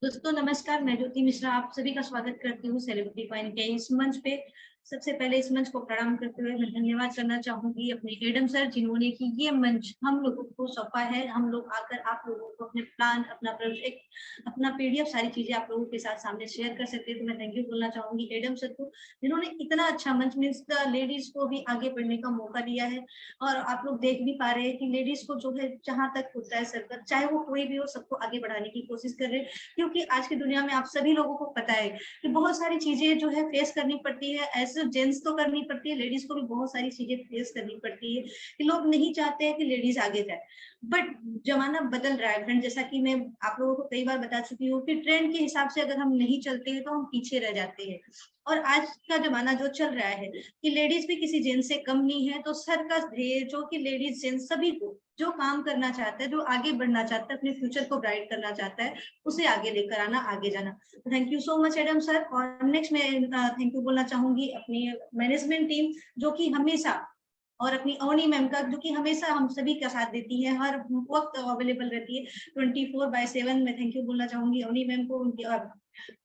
दोस्तों नमस्कार, मैं ज्योति मिश्रा आप सभी का स्वागत करती हूँ सेलिब्रिटी पॉइंट के इस मंच पे। सबसे पहले इस मंच को प्रणाम करते हुए मैं धन्यवाद करना चाहूंगी अपने एडम सर, जिन्होंने कि ये मंच हम लोगों को सौंपा है। हम लोग आकर आप लोगों को अपने प्लान, अपना प्रोजेक्ट, अपना पीडीएफ सारी चीजें आप लोगों के साथ सामने शेयर कर सकते हैं। तो मैं थैंक यू बोलना चाहूंगी एडम सर को, जिन्होंने इतना अच्छा मंच मीन्स लेडीज को भी आगे बढ़ने का मौका दिया है। और आप लोग देख भी पा रहे हैं कि लेडीज को जो है जहां तक होता है सरकार, चाहे वो कोई भी हो, सबको आगे बढ़ाने की कोशिश कर रहे हैं। क्योंकि आज की दुनिया में आप सभी लोगों को पता है कि बहुत सारी चीजें जो है फेस करनी पड़ती है। ऐसे जेंट्स तो करनी पड़ती है, लेडीज को भी बहुत सारी चीजें फेस करनी पड़ती है कि लोग नहीं चाहते हैं कि लेडीज आगे जाए। बट जमाना बदल रहा है फ्रेंड, जैसा कि मैं आप लोगों को कई बार बता चुकी हूँ कि ट्रेंड के हिसाब से अगर हम नहीं चलते हैं तो हम पीछे रह जाते हैं। और आज का जमाना जो चल रहा है कि लेडीज भी किसी जेंट्स से कम नहीं है। तो सर का ध्येय जो कि लेडीज जेंट्स सभी को जो काम करना चाहता है, जो आगे बढ़ना चाहता है, अपने फ्यूचर को ब्राइट करना चाहता है, उसे आगे लेकर आना, आगे जाना। Thank you so much Adam sir. और नेक्स्ट मैं थैंक यू बोलना चाहूंगी अपनी मैनेजमेंट टीम, जो कि हमेशा, और अपनी अवनी मैम का, जो कि हमेशा हम सभी का साथ देती है, हर वक्त अवेलेबल रहती है 24/7। मैं थैंक यू बोलना चाहूंगी अवनी मैम को, उनकी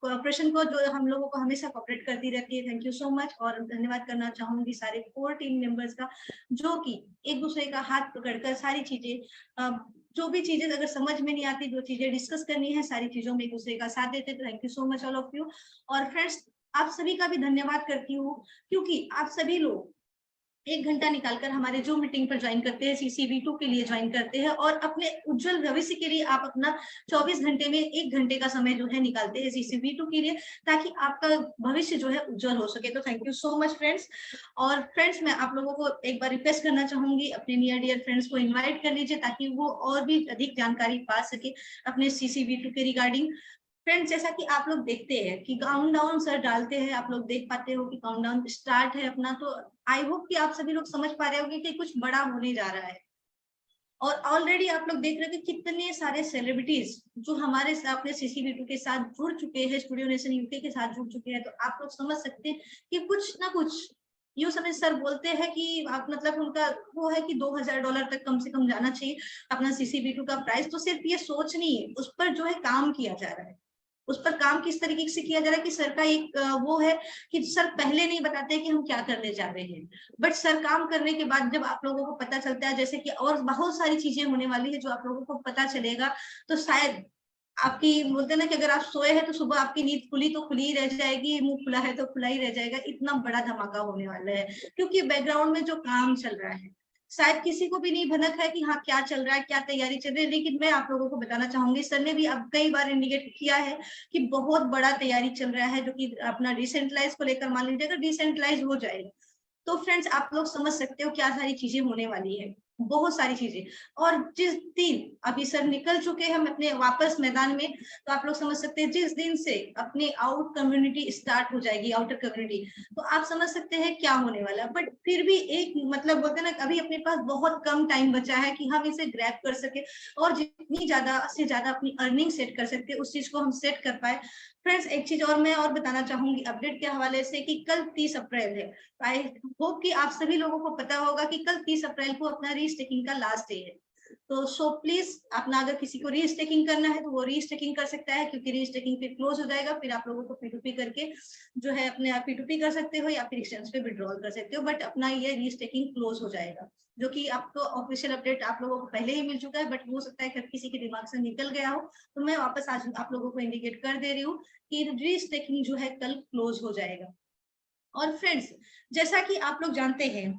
कोऑपरेशन को, जो हम लोगों को हमेशा कोऑपरेट करती रहती है। Thank you so much. और धन्यवाद करना चाहूंगी सारे 4 टीम मेंबर्स का, जो कि एक दूसरे का हाथ पकड़कर सारी चीजें, जो भी चीजें अगर समझ में नहीं आती, जो चीजें डिस्कस करनी है, सारी चीजों में एक दूसरे का साथ देते। Thank you so much all of you. और फ्रेंड्स, आप सभी का भी धन्यवाद करती हूँ, क्योंकि आप सभी लोग 1 घंटा निकालकर हमारे जो मीटिंग पर ज्वाइन करते हैं, CCV2 के लिए ज्वाइन करते हैं, और अपने उज्जवल भविष्य के लिए आप अपना 24 घंटे में 1 घंटे का समय जो है निकालते हैं CCV2 के लिए, ताकि आपका भविष्य जो है उज्जवल हो सके। तो thank you so much friends. और फ्रेंड्स, मैं आप लोगों को एक बार रिक्वेस्ट करना चाहूंगी, अपने नियर डियर फ्रेंड्स को इन्वाइट कर लीजिए, ताकि वो और भी अधिक जानकारी पा सके अपने CCV2 के रिगार्डिंग। फ्रेंड्स, जैसा कि आप लोग देखते हैं कि काउंटडाउन सर डालते हैं, आप लोग देख पाते हो कि काउंटडाउन स्टार्ट है अपना। तो आई होप कि आप सभी लोग समझ पा रहे होंगे कि कुछ बड़ा होने जा रहा है। और ऑलरेडी आप लोग देख रहे हैं कि कितने सारे सेलिब्रिटीज जो हमारे अपने CCV2 के साथ जुड़ चुके हैं, स्टूडियो नेशन यूके के साथ जुड़ चुके हैं। तो आप लोग समझ सकते हैं कि कुछ ना कुछ, यूं समझ, सर बोलते हैं कि आप मतलब उनका वो है कि $2000 तक कम से कम जाना चाहिए अपना CCV2 का प्राइस। तो सिर्फ ये सोच नहीं है, उस पर जो है काम किया जा रहा है। उस पर काम किस तरीके से किया जा रहा है कि सर का एक वो है कि सर पहले नहीं बताते कि हम क्या करने जा रहे हैं, बट सर काम करने के बाद जब आप लोगों को पता चलता है, जैसे कि और बहुत सारी चीजें होने वाली है जो आप लोगों को पता चलेगा, तो शायद आपकी, बोलते हैं ना कि अगर आप सोए हैं तो सुबह आपकी नींद खुली तो खुली ही रह जाएगी, मुंह खुला है तो खुला ही रह जाएगा। इतना बड़ा धमाका होने वाला है, क्योंकि बैकग्राउंड में जो काम चल रहा है शायद किसी को भी नहीं भनक है कि हाँ क्या चल रहा है, क्या तैयारी चल रही है। लेकिन मैं आप लोगों को बताना चाहूंगी, सर ने भी अब कई बार इंडिकेट किया है कि बहुत बड़ा तैयारी चल रहा है, जो कि अपना डिसेंट्रलाइज को लेकर, मान लीजिए अगर डिसेंट्रलाइज हो जाएगा तो फ्रेंड्स आप लोग समझ सकते हो क्या सारी चीजें होने वाली है, बहुत सारी चीजें। और जिस दिन अभी सर निकल चुके हैं हम अपने वापस मैदान में, तो आप लोग समझ सकते हैं जिस दिन से अपनी आउट कम्युनिटी स्टार्ट हो जाएगी, आउटर कम्युनिटी, तो आप समझ सकते हैं क्या होने वाला है। बट फिर भी एक मतलब बोलते हैं ना, अभी अपने पास बहुत कम टाइम बचा है कि हम इसे ग्रैब कर सके, और जितनी ज्यादा से ज्यादा अपनी अर्निंग सेट कर सकते हैं उस चीज को हम सेट कर पाए। फ्रेंड्स, एक चीज और मैं और बताना चाहूंगी अपडेट के हवाले से कि कल 30 अप्रैल है। आई होप कि आप सभी लोगों को पता होगा कि कल 30 अप्रैल को अपना रीस्टेकिंग का लास्ट डे है। तो सो प्लीज अपना, अगर किसी को रीस्टेकिंग करना है तो वो रीस्टेकिंग कर सकता है, क्योंकि रीस्टेकिंग फिर क्लोज हो जाएगा। फिर आप लोगों को P2P करके जो है अपने आप P2P कर सकते हो, या फिर एक्सचेंज पे विड्रॉल कर सकते हो, बट अपना ये रीस्टेकिंग क्लोज हो जाएगा, जो कि आपको ऑफिशियल अपडेट आप लोगों को पहले ही मिल चुका है। बट हो सकता है कि किसी के दिमाग से निकल गया हो, तो मैं वापस आज आप लोगों को इंडिकेट कर दे रही हूँ कि रीस्टेकिंग जो है कल क्लोज हो जाएगा। और फ्रेंड्स, जैसा कि आप लोग जानते हैं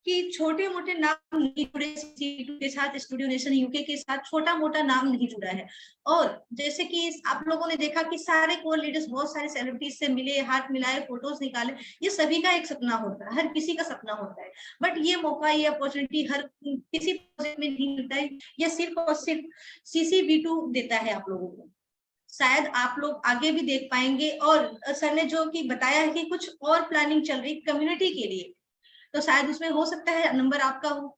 कि छोटे मोटे नाम नहीं जुड़े CCV2 के साथ, स्टूडियो नेशन यूके के साथ छोटा मोटा नाम नहीं जुड़ा है। और जैसे कि आप लोगों ने देखा कि सारे कोर लीडर्स बहुत सारे सेलिब्रिटीज से मिले, हाथ मिलाए, फोटोज निकाले। ये सभी का एक सपना होता है, हर किसी का सपना होता है, बट ये मौका, ये अपॉर्चुनिटी हर किसी प्रोजेक्ट में नहीं मिलता है। ये सिर्फ और सिर्फ CCV2 देता है आप लोगों को। शायद आप लोग आगे भी देख पाएंगे। और सर ने जो कि बताया है कि कुछ और प्लानिंग चल रही कम्युनिटी के लिए, तो शायद उसमें हो सकता है नंबर आपका हो।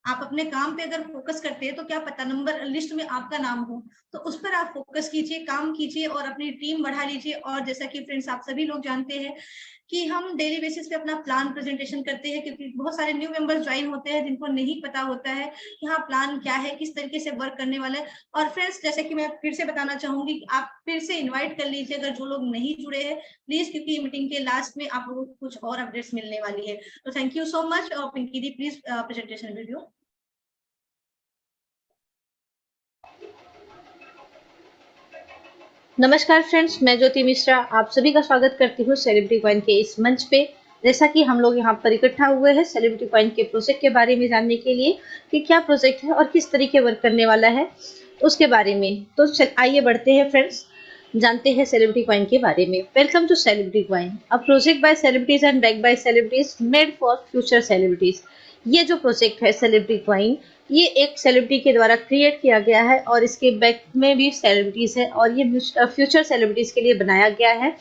आप अपने काम पे अगर फोकस करते हैं तो क्या पता नंबर लिस्ट में आपका नाम हो। तो उस पर आप फोकस कीजिए, काम कीजिए और अपनी टीम बढ़ा लीजिए। और जैसा कि फ्रेंड्स आप सभी लोग जानते हैं कि हम डेली बेसिस पे अपना प्लान प्रेजेंटेशन करते हैं, क्योंकि बहुत सारे न्यू मेंबर्स ज्वाइन होते हैं जिनको नहीं पता होता है कि हाँ प्लान क्या है, किस तरीके से वर्क करने वाला है। और फ्रेंड्स, जैसे कि मैं फिर से बताना चाहूंगी, आप फिर से इन्वाइट कर लीजिए अगर जो लोग नहीं जुड़े हैं प्लीज, क्योंकि मीटिंग के लास्ट में आप लोगों को कुछ और अपडेट्स मिलने वाली है। तो thank you so much. Pinky दी प्लीज प्रेजेंटेशन वीडियो। नमस्कार फ्रेंड्स, मैं ज्योति मिश्रा आप सभी का स्वागत करती हूँ सेलिब्रिटी कॉइन के इस मंच पे। जैसा कि हम लोग यहाँ पर इकट्ठा हुए हैं सेलिब्रिटी कॉइन के प्रोजेक्ट के बारे में जानने के लिए कि क्या प्रोजेक्ट है और किस तरीके वर्क करने वाला है उसके बारे में। तो आइए बढ़ते हैं फ्रेंड्स, जानते हैं सेलिब्रिटी कॉइन के बारे में। Welcome to celebrity coin, a project by celebrities and back by celebrities made for future celebrities. ये जो प्रोजेक्ट है सेलिब्रिटी कॉइन, ये एक सेलिब्रिटी के द्वारा क्रिएट किया गया है और इसके बैक में भी सेलिब्रिटीज है और ये फ्यूचर सेलिब्रिटीज के लिए बनाया गया है।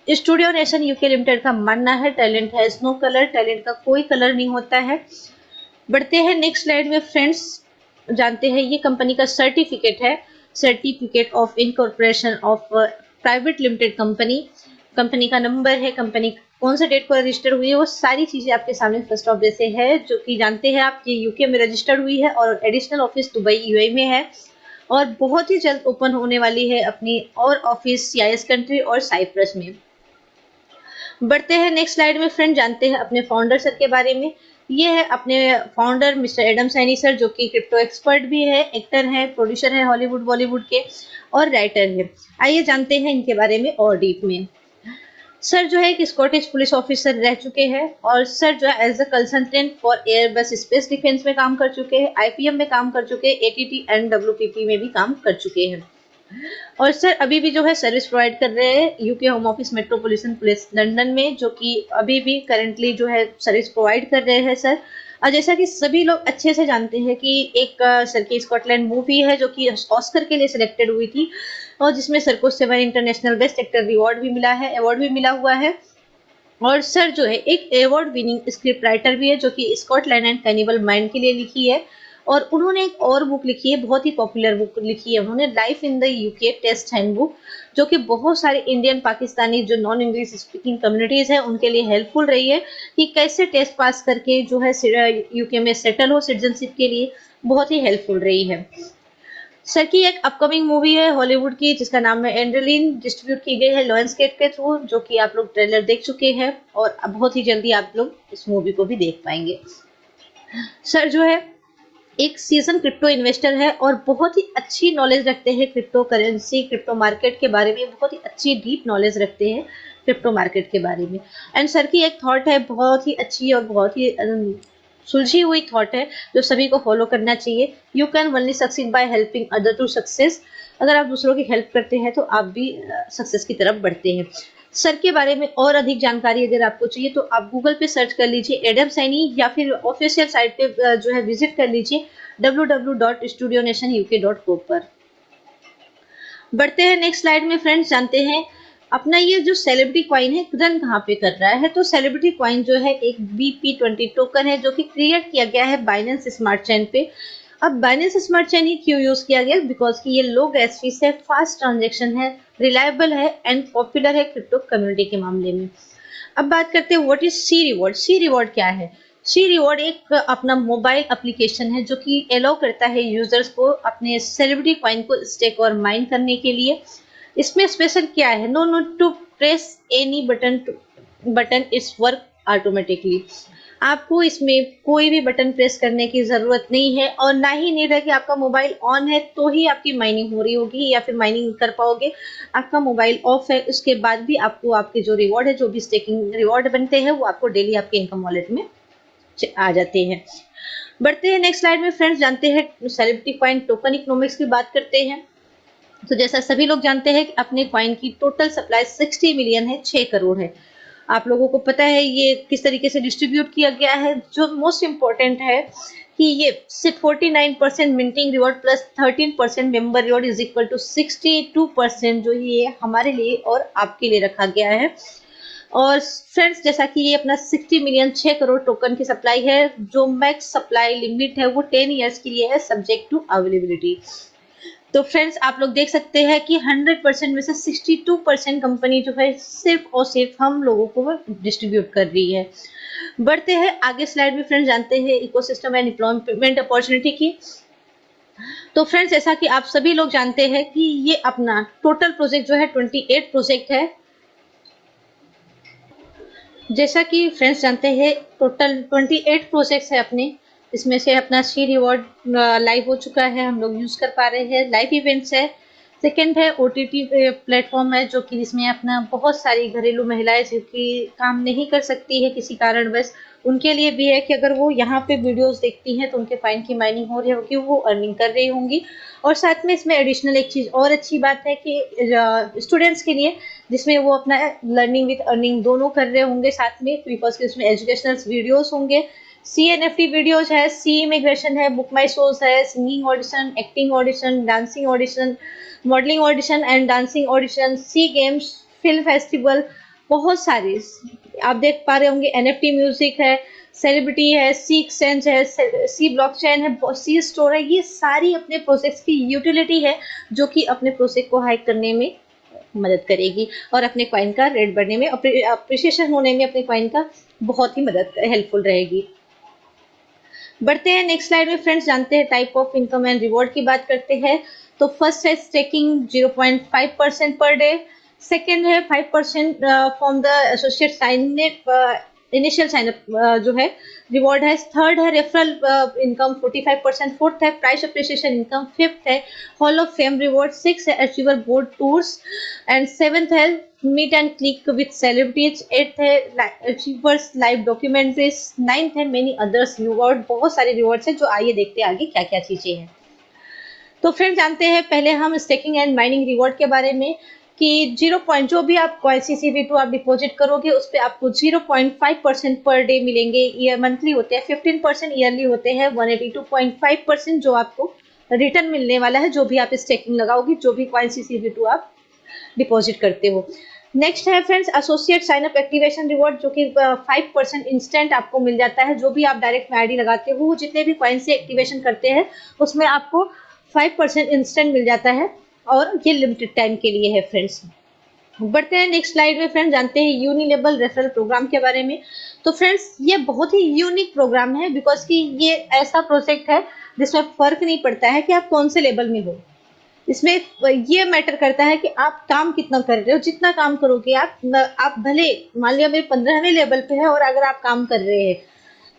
स्टूडियो नेशन यूके लिमिटेड का मानना है talent has no colour, talent का कोई कलर नहीं होता है। बढ़ते हैं नेक्स्ट स्लाइड में फ्रेंड्स, जानते हैं ये कंपनी का सर्टिफिकेट है, certificate of incorporation of private limited company. Company का नंबर है, कंपनी कौन सा डेट को रजिस्टर हुई है, वो सारी चीजें आपके सामने फर्स्ट ऑफ जैसे है, जो कि जानते हैं आप ये यूके में रजिस्टर्ड हुई है और एडिशनल ऑफिस दुबई यूएई में है और बहुत ही जल्द ओपन होने वाली है अपनी और ऑफिस सीआईएस कंट्री और साइप्रस में। बढ़ते हैं नेक्स्ट स्लाइड में फ्रेंड, जानते हैं अपने फाउंडर सर के बारे में। ये है अपने founder mister Adam Saini sir, जो कि क्रिप्टो एक्सपर्ट भी है, एक्टर है, प्रोड्यूसर है हॉलीवुड बॉलीवुड के और राइटर है। आइए जानते हैं इनके बारे में और डीप में। सर जो है एक स्कॉटिश पुलिस ऑफिसर रह चुके हैं और सर जो है as a consultant for Airbus space defence में काम कर चुके हैं, आईपीएम में काम कर चुके हैं, एटीटी एंड डब्ल्यूपीपी में भी काम कर चुके हैं और सर अभी भी जो है सर्विस प्रोवाइड कर रहे हैं UK home office metropolitan police London में, जो कि अभी भी करंटली जो है सर्विस प्रोवाइड कर रहे हैं सर। और जैसा कि सभी लोग अच्छे से जानते हैं कि एक सर की स्कॉटलैंड मूवी है जो कि ऑस्कर के लिए सिलेक्टेड हुई थी और जिसमें सर को 7 इंटरनेशनल बेस्ट एक्टर अवार्ड भी मिला है, अवार्ड भी मिला हुआ है। और सर जो है एक अवार्ड विनिंग स्क्रिप्ट राइटर भी है जो कि स्कॉटलैंड एंड कैनिबल माइंड के लिए लिखी है और उन्होंने एक और बुक लिखी है, बहुत ही पॉपुलर बुक लिखी है उन्होंने, life in the UK test handbook, जो कि बहुत सारे इंडियन पाकिस्तानी जो नॉन इंग्लिश स्पीकिंग कम्युनिटीज है उनके लिए हेल्पफुल रही है कि कैसे टेस्ट पास करके जो है यूके में सेटल हो सिटीजनशिप के लिए, बहुत ही हेल्पफुल रही है। सर की एक अपकमिंग मूवी है हॉलीवुड की जिसका नाम है एंड्रेलिन, डिस्ट्रीब्यूट की गई है लायंसगेट के थ्रू, जो कि आप लोग ट्रेलर देख चुके हैं और बहुत ही जल्दी आप लोग इस मूवी को भी देख पाएंगे। सर जो है एक सीजन क्रिप्टो इन्वेस्टर है और बहुत ही अच्छी नॉलेज रखते हैं क्रिप्टो करेंसी, क्रिप्टो मार्केट के बारे में, बहुत ही अच्छी डीप नॉलेज रखते हैं क्रिप्टो मार्केट के बारे में। एंड सर की एक थॉट है बहुत ही अच्छी और बहुत ही सुलझी हुई थॉट है जो सभी को फॉलो करना चाहिए। You can only succeed by helping other to success. अगर आप दूसरों की हेल्प करते हैं तो आप भी सक्सेस की तरफ बढ़ते हैं। सर के बारे में और अधिक जानकारी अगर आपको चाहिए तो आप गूगल पे सर्च कर लीजिए एडम सैनी या फिर ऑफिशियल साइट पे जो है विजिट कर लीजिए www.studionationuk.com पर। बढ़ते हैं नेक्स्ट स्लाइड में फ्रेंड्स, जानते हैं अपना ये जो सेलिब्रिटी कॉइन है रन कहाँ पे कर रहा है। तो सेलिब्रिटी कॉइन जो है एक BP20 टोकन है जो कि क्रिएट किया गया है बाइनेंस स्मार्ट चेन पे। अब बाइनेंस स्मार्ट चेन ही क्यों यूज किया गया, बिकॉज कि ये लो गैस फीस है, फास्ट ट्रांजेक्शन है, रिलायबल है एंड पॉपुलर है क्रिप्टो कम्युनिटी के मामले में। अब बात करते हैं what is C reward. C reward क्या है? सी रिवॉर्ड एक अपना मोबाइल एप्लीकेशन है जो कि अलाउ करता है यूजर्स को अपने सेलिब्रिटी कॉइन को स्टेक और माइन करने के लिए। इसमें स्पेशल क्या है, no need to press any button it's work automatically. आपको इसमें कोई भी बटन प्रेस करने की जरूरत नहीं है और ना ही नीड है कि आपका मोबाइल ऑन है तो ही आपकी माइनिंग हो रही होगी या फिर माइनिंग कर पाओगे। आपका मोबाइल ऑफ है उसके बाद भी आपको आपके जो रिवॉर्ड है, जो भी स्टेकिंग रिवॉर्ड बनते हैं वो आपको डेली आपके इनकम वॉलेट में आ जाते हैं। बढ़ते हैं नेक्स्ट स्लाइड में फ्रेंड्स, जानते हैं सेलिब्रिटी कॉइन टोकन इकोनॉमिक्स की बात करते हैं। तो जैसा सभी लोग जानते हैं कि अपने कॉइन की टोटल सप्लाई 60 मिलियन है, 6 करोड़ है। आप लोगों को पता है ये किस तरीके से डिस्ट्रीब्यूट किया गया है। जो मोस्ट इंपॉर्टेंट है कि ये सिर्फ 49% minting reward plus 13% member reward is equal to 62% जो ये हमारे लिए और आपके लिए रखा गया है। और फ्रेंड्स जैसा कि ये अपना 60 मिलियन 6 करोड़ टोकन की सप्लाई है, जो मैक्स सप्लाई लिमिट है वो 10 इयर्स के लिए है, सब्जेक्ट टू अवेलेबिलिटी। तो फ्रेंड्स आप लोग देख सकते हैं कि 100% में से 62% कंपनी जो है सिर्फ और सिर्फ हम लोगों को डिस्ट्रीब्यूट कर रही है। बढ़ते हैं आगे स्लाइड में फ्रेंड्स, जानते हैं इकोसिस्टम एंड एम्प्लॉयमेंट अपॉर्चुनिटी की। तो फ्रेंड्स जैसा कि आप सभी लोग जानते हैं कि ये अपना टोटल प्रोजेक्ट जो है 28 प्रोजेक्ट है। जैसा कि फ्रेंड्स जानते हैं टोटल 28 प्रोजेक्ट्स है अपने, इसमें से अपना सी रिवॉर्ड लाइव हो चुका है, हम लोग यूज कर पा रहे हैं, लाइव इवेंट्स है। सेकंड है ओटीटी प्लेटफॉर्म है, जो कि जिसमें अपना बहुत सारी घरेलू महिलाएं जो कि काम नहीं कर सकती है किसी कारणवश, उनके लिए भी है कि अगर वो यहाँ पे वीडियोस देखती हैं तो उनके फाइन की माइनिंग हो रही होगी, वो अर्निंग कर रही होंगी। और साथ में इसमें एडिशनल एक चीज और अच्छी बात है कि स्टूडेंट्स के लिए, जिसमें वो अपना लर्निंग विद अर्निंग दोनों कर रहे होंगे साथ में, बिकॉज के उसमें एजुकेशनल वीडियोस होंगे, CNFT वीडियोज है, सी इमिग्रेशन है, बुक माई शोज है, singing audition, acting audition, dancing audition, modelling audition and dancing audition, C games, film festival, बहुत सारे आप देख पा रहे होंगे। NFT म्यूजिक है, सेलिब्रिटी है, सी एक्सचेंज है, सी ब्लॉकचेन है, सी स्टोर है, ये सारी अपने प्रोजेक्ट्स की यूटिलिटी है जो कि अपने प्रोजेक्ट को हाइक करने में मदद करेगी और अपने कॉइन का रेट बढ़ने में, अप्रिसिएशन होने में अपने कॉइन का बहुत ही मदद हेल्पफुल रहेगी। बढ़ते हैं नेक्स्ट स्लाइड में फ्रेंड्स, जानते हैं type of income and reward की बात करते हैं। तो फर्स्ट है स्टेकिंग 0.5% पर डे, सेकेंड है 5% from the associate sign initial signup जो है रिवॉर्ड है, थर्ड है रेफरल इनकम 45%, फोर्थ है प्राइस अप्रिसिएशन इनकम, फिफ्थ है hall of fame reward, six है achiever board tours and seventh है meet and click with celebrities, eighth है achievers live documentaries, ninth है मेनी अदर्स रिवॉर्ड। बहुत सारे rewards हैं, जो आइए देखते हैं आगे क्या क्या चीजें हैं। तो फ्रेंड जानते हैं पहले हम स्टेकिंग एंड माइनिंग रिवॉर्ड के बारे में कि 0. जो भी आप CCV2 आप डिपॉजिट करोगे उस पर आपको 0.5% पर डे मिलेंगे, ईयर मंथली होते हैं, 15% ईयरली होते हैं, 182.5% जो आपको रिटर्न मिलने वाला है जो भी आप स्टेकिंग लगाओगे, जो भी CCV2 आप डिपॉजिट करते हो। नेक्स्ट है friends associate sign up activation reward, जो कि 5% इंस्टेंट आपको मिल जाता है, जो भी आप डायरेक्ट में आईडी लगाते हो, जितने भी कॉइन से एक्टिवेशन करते हैं उसमें आपको 5% इंस्टेंट मिल जाता है और ये लिमिटेड टाइम के लिए है फ्रेंड्स। बढ़ते हैं नेक्स्ट स्लाइड में फ्रेंड्स, जानते हैं यूनिलेबल रेफरल प्रोग्राम के बारे में। तो फ्रेंड्स ये बहुत ही यूनिक प्रोग्राम है, बिकॉज कि ये ऐसा प्रोजेक्ट है जिसमें फर्क नहीं पड़ता है कि आप कौन से लेवल में हो, इसमें ये मैटर करता है कि आप काम कितना कर रहे हो। जितना काम करोगे आप भले मान लिया मेरे 15वें लेवल पे है और अगर आप काम कर रहे हैं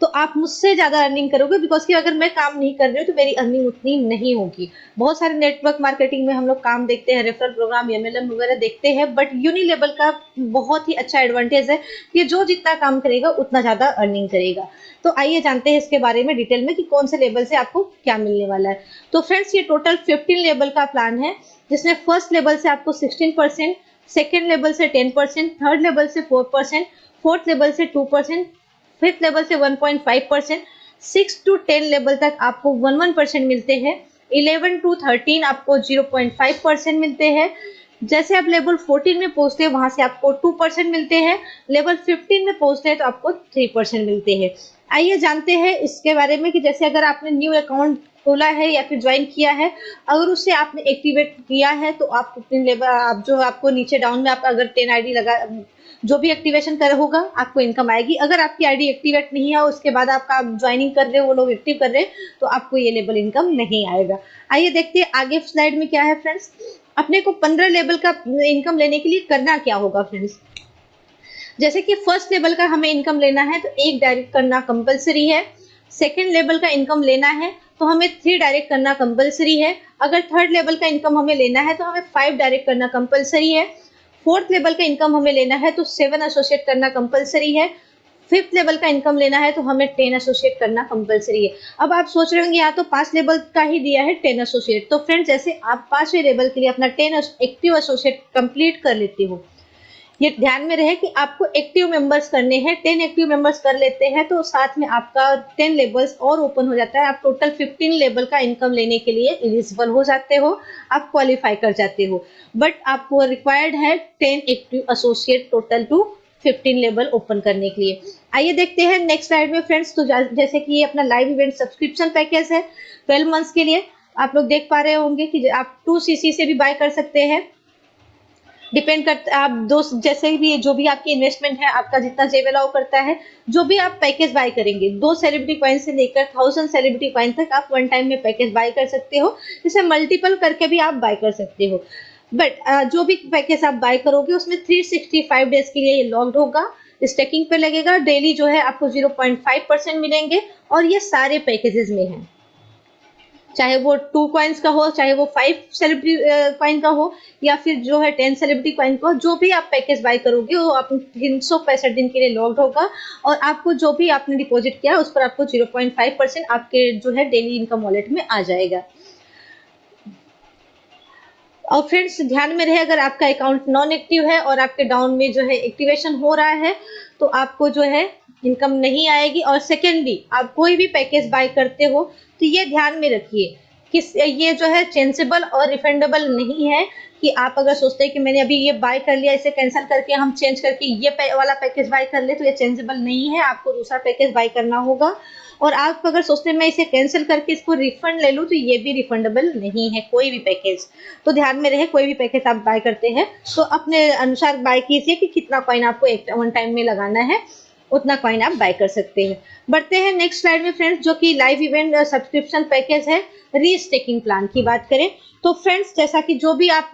तो आप मुझसे ज्यादा अर्निंग करोगे, बिकॉज कि अगर मैं काम नहीं कर रही हूँ तो मेरी अर्निंग उतनी नहीं होगी। बहुत सारे नेटवर्क मार्केटिंग में हम लोग काम देखते हैं, रेफरल प्रोग्राम, MLM वगैरह देखते हैं, बट यूनि लेवल का बहुत ही अच्छा एडवांटेज है कि जो जितना काम करेगा उतना ज्यादा अर्निंग करेगा। तो आइए जानते हैं इसके बारे में डिटेल में कि कौन से लेवल से आपको क्या मिलने वाला है। तो फ्रेंड्स ये टोटल 15 लेवल का प्लान है, जिसमें फर्स्ट लेवल से आपको 16%, सेकेंड लेवल से 10%, थर्ड लेवल से 4%, फोर्थ लेवल से 2%, फिफ्थ लेवल से 1.5%, 6 to 10 लेवल तक आपको 1% मिलते हैं, 11 to 13 आपको 0.5% मिलते हैं। जैसे आप लेवल 14 में पहुंचते हैं वहां से आपको 2% मिलते हैं, लेवल 15 में पहुंचते हैं तो आपको 3% मिलते हैं। आइए जानते हैं इसके बारे में कि जैसे अगर आपने न्यू अकाउंट खोला है या फिर ज्वाइन किया है, अगर उससे आपने एक्टिवेट किया है तो आप अपने लेवल, आप जो आपको नीचे डाउन में आप अगर 10 आईडी लगा, जो भी एक्टिवेशन कर होगा आपको इनकम आएगी। अगर आपकी आईडी एक्टिवेट नहीं है उसके बाद आपका ज्वाइनिंग कर रहे हो, वो लोग एक्टिव कर रहे हैं, तो आपको ये लेवल इनकम नहीं आएगा। आइए देखते हैं आगे स्लाइड में क्या है फ्रेंड्स। अपने को 15 लेवल का इनकम लेने के लिए करना क्या होगा फ्रेंड्स। जैसे कि फर्स्ट लेवल का हमें इनकम लेना है तो 1 डायरेक्ट करना कंपलसरी है, सेकेंड लेवल का इनकम लेना है तो हमें 3 डायरेक्ट करना कंपलसरी है, अगर थर्ड लेवल का इनकम हमें लेना है तो हमें 5 डायरेक्ट करना कंपलसरी है, फोर्थ लेवल का इनकम हमें लेना है तो 7 एसोसिएट करना कंपलसरी है, फिफ्थ लेवल का इनकम लेना है तो हमें 10 एसोसिएट करना कंपलसरी है। अब आप सोच रहे होंगे यहाँ तो 5 लेवल का ही दिया है 10 एसोसिएट, तो फ्रेंड्स जैसे आप 5वें लेवल के लिए अपना 10 एक्टिव एसोसिएट कंप्लीट कर लेते हो, ये ध्यान में रहे कि आपको एक्टिव मेंबर्स करने हैं, 10 एक्टिव मेंबर्स कर लेते हैं तो साथ में आपका 10 लेवल्स और ओपन हो जाता है, आप टोटल 15 लेवल का इनकम लेने के लिए एलिजिबल हो जाते हो, आप क्वालिफाई कर जाते हो। बट आपको रिक्वायर्ड है 10 active associate total two 15 level open करने के लिए। आइए देखते हैं नेक्स्ट स्लाइड में फ्रेंड्स। तो जैसे कि ये अपना लाइव इवेंट सब्सक्रिप्शन पैकेज है 12 मंथ्स के लिए, आप लोग देख पा रहे होंगे कि आप 2cc से भी बाय कर सकते हैं। डिपेंड करता है आप दोस्त जैसे भी जो भी आपकी इन्वेस्टमेंट है, आपका जितना जेब अलाउ करता है, जो भी आप पैकेज बाय करेंगे, 2 सेलिब्रिटी कॉइन से लेकर 1000 सेलिब्रिटी कॉइन तक आप वन टाइम में पैकेज बाय कर सकते हो। इसे मल्टीपल करके भी आप बाय कर सकते हो। बट जो भी पैकेज आप बाय करोगे उसमें 365 डेज के लिए ये लॉक्ड होगा, स्टेकिंग पे लगेगा। डेली जो है आपको 0.5% मिलेंगे और ये सारे पैकेजेस में है, चाहे वो 2 कॉइन्स का हो, चाहे वो 5 सेलिब्रिटी कॉइन का हो, या फिर जो है 10 सेलिब्रिटी कॉइन का हो। जो भी आप पैकेज बाय करोगे वो आप 365 दिन के लिए लॉक्ड होगा और आपको जो भी आपने डिपॉजिट किया उस पर आपको 0.5% आपके जो है डेली इनकम वॉलेट में आ जाएगा। और फ्रेंड्स ध्यान में रहे, अगर आपका अकाउंट नॉन एक्टिव है और आपके डाउन में जो है एक्टिवेशन हो रहा है तो आपको जो है इनकम नहीं आएगी। और सेकेंडली आप कोई भी पैकेज बाय करते हो तो ये ध्यान में रखिए कि ये जो है चेंजेबल और रिफंडेबल नहीं है, कि आप अगर सोचते हैं कि मैंने अभी ये बाय कर लिया, इसे कैंसिल करके हम चेंज करके ये वाला पैकेज बाय कर ले, तो ये चेंजेबल नहीं है, आपको दूसरा पैकेज बाय करना होगा। और आप अगर सोचते हैं मैं इसे कैंसिल करके इसको रिफंड ले लूं, तो ये भी रिफंडेबल नहीं है कोई भी पैकेज। तो ध्यान में रहे, कोई भी पैकेज आप बाय करते हैं तो अपने अनुसार बाय कीजिए कि कितना कॉइन आपको एक वन टाइम में लगाना है, उतना कॉइन आप बाय कर सकते हैं। बढ़ते हैं नेक्स्ट स्लाइड में फ्रेंड्स, जो कि लाइव इवेंट सब्सक्रिप्शन पैकेज है। रीस्टेकिंग प्लान की बात करें तो फ्रेंड्स जैसा कि जो भी आप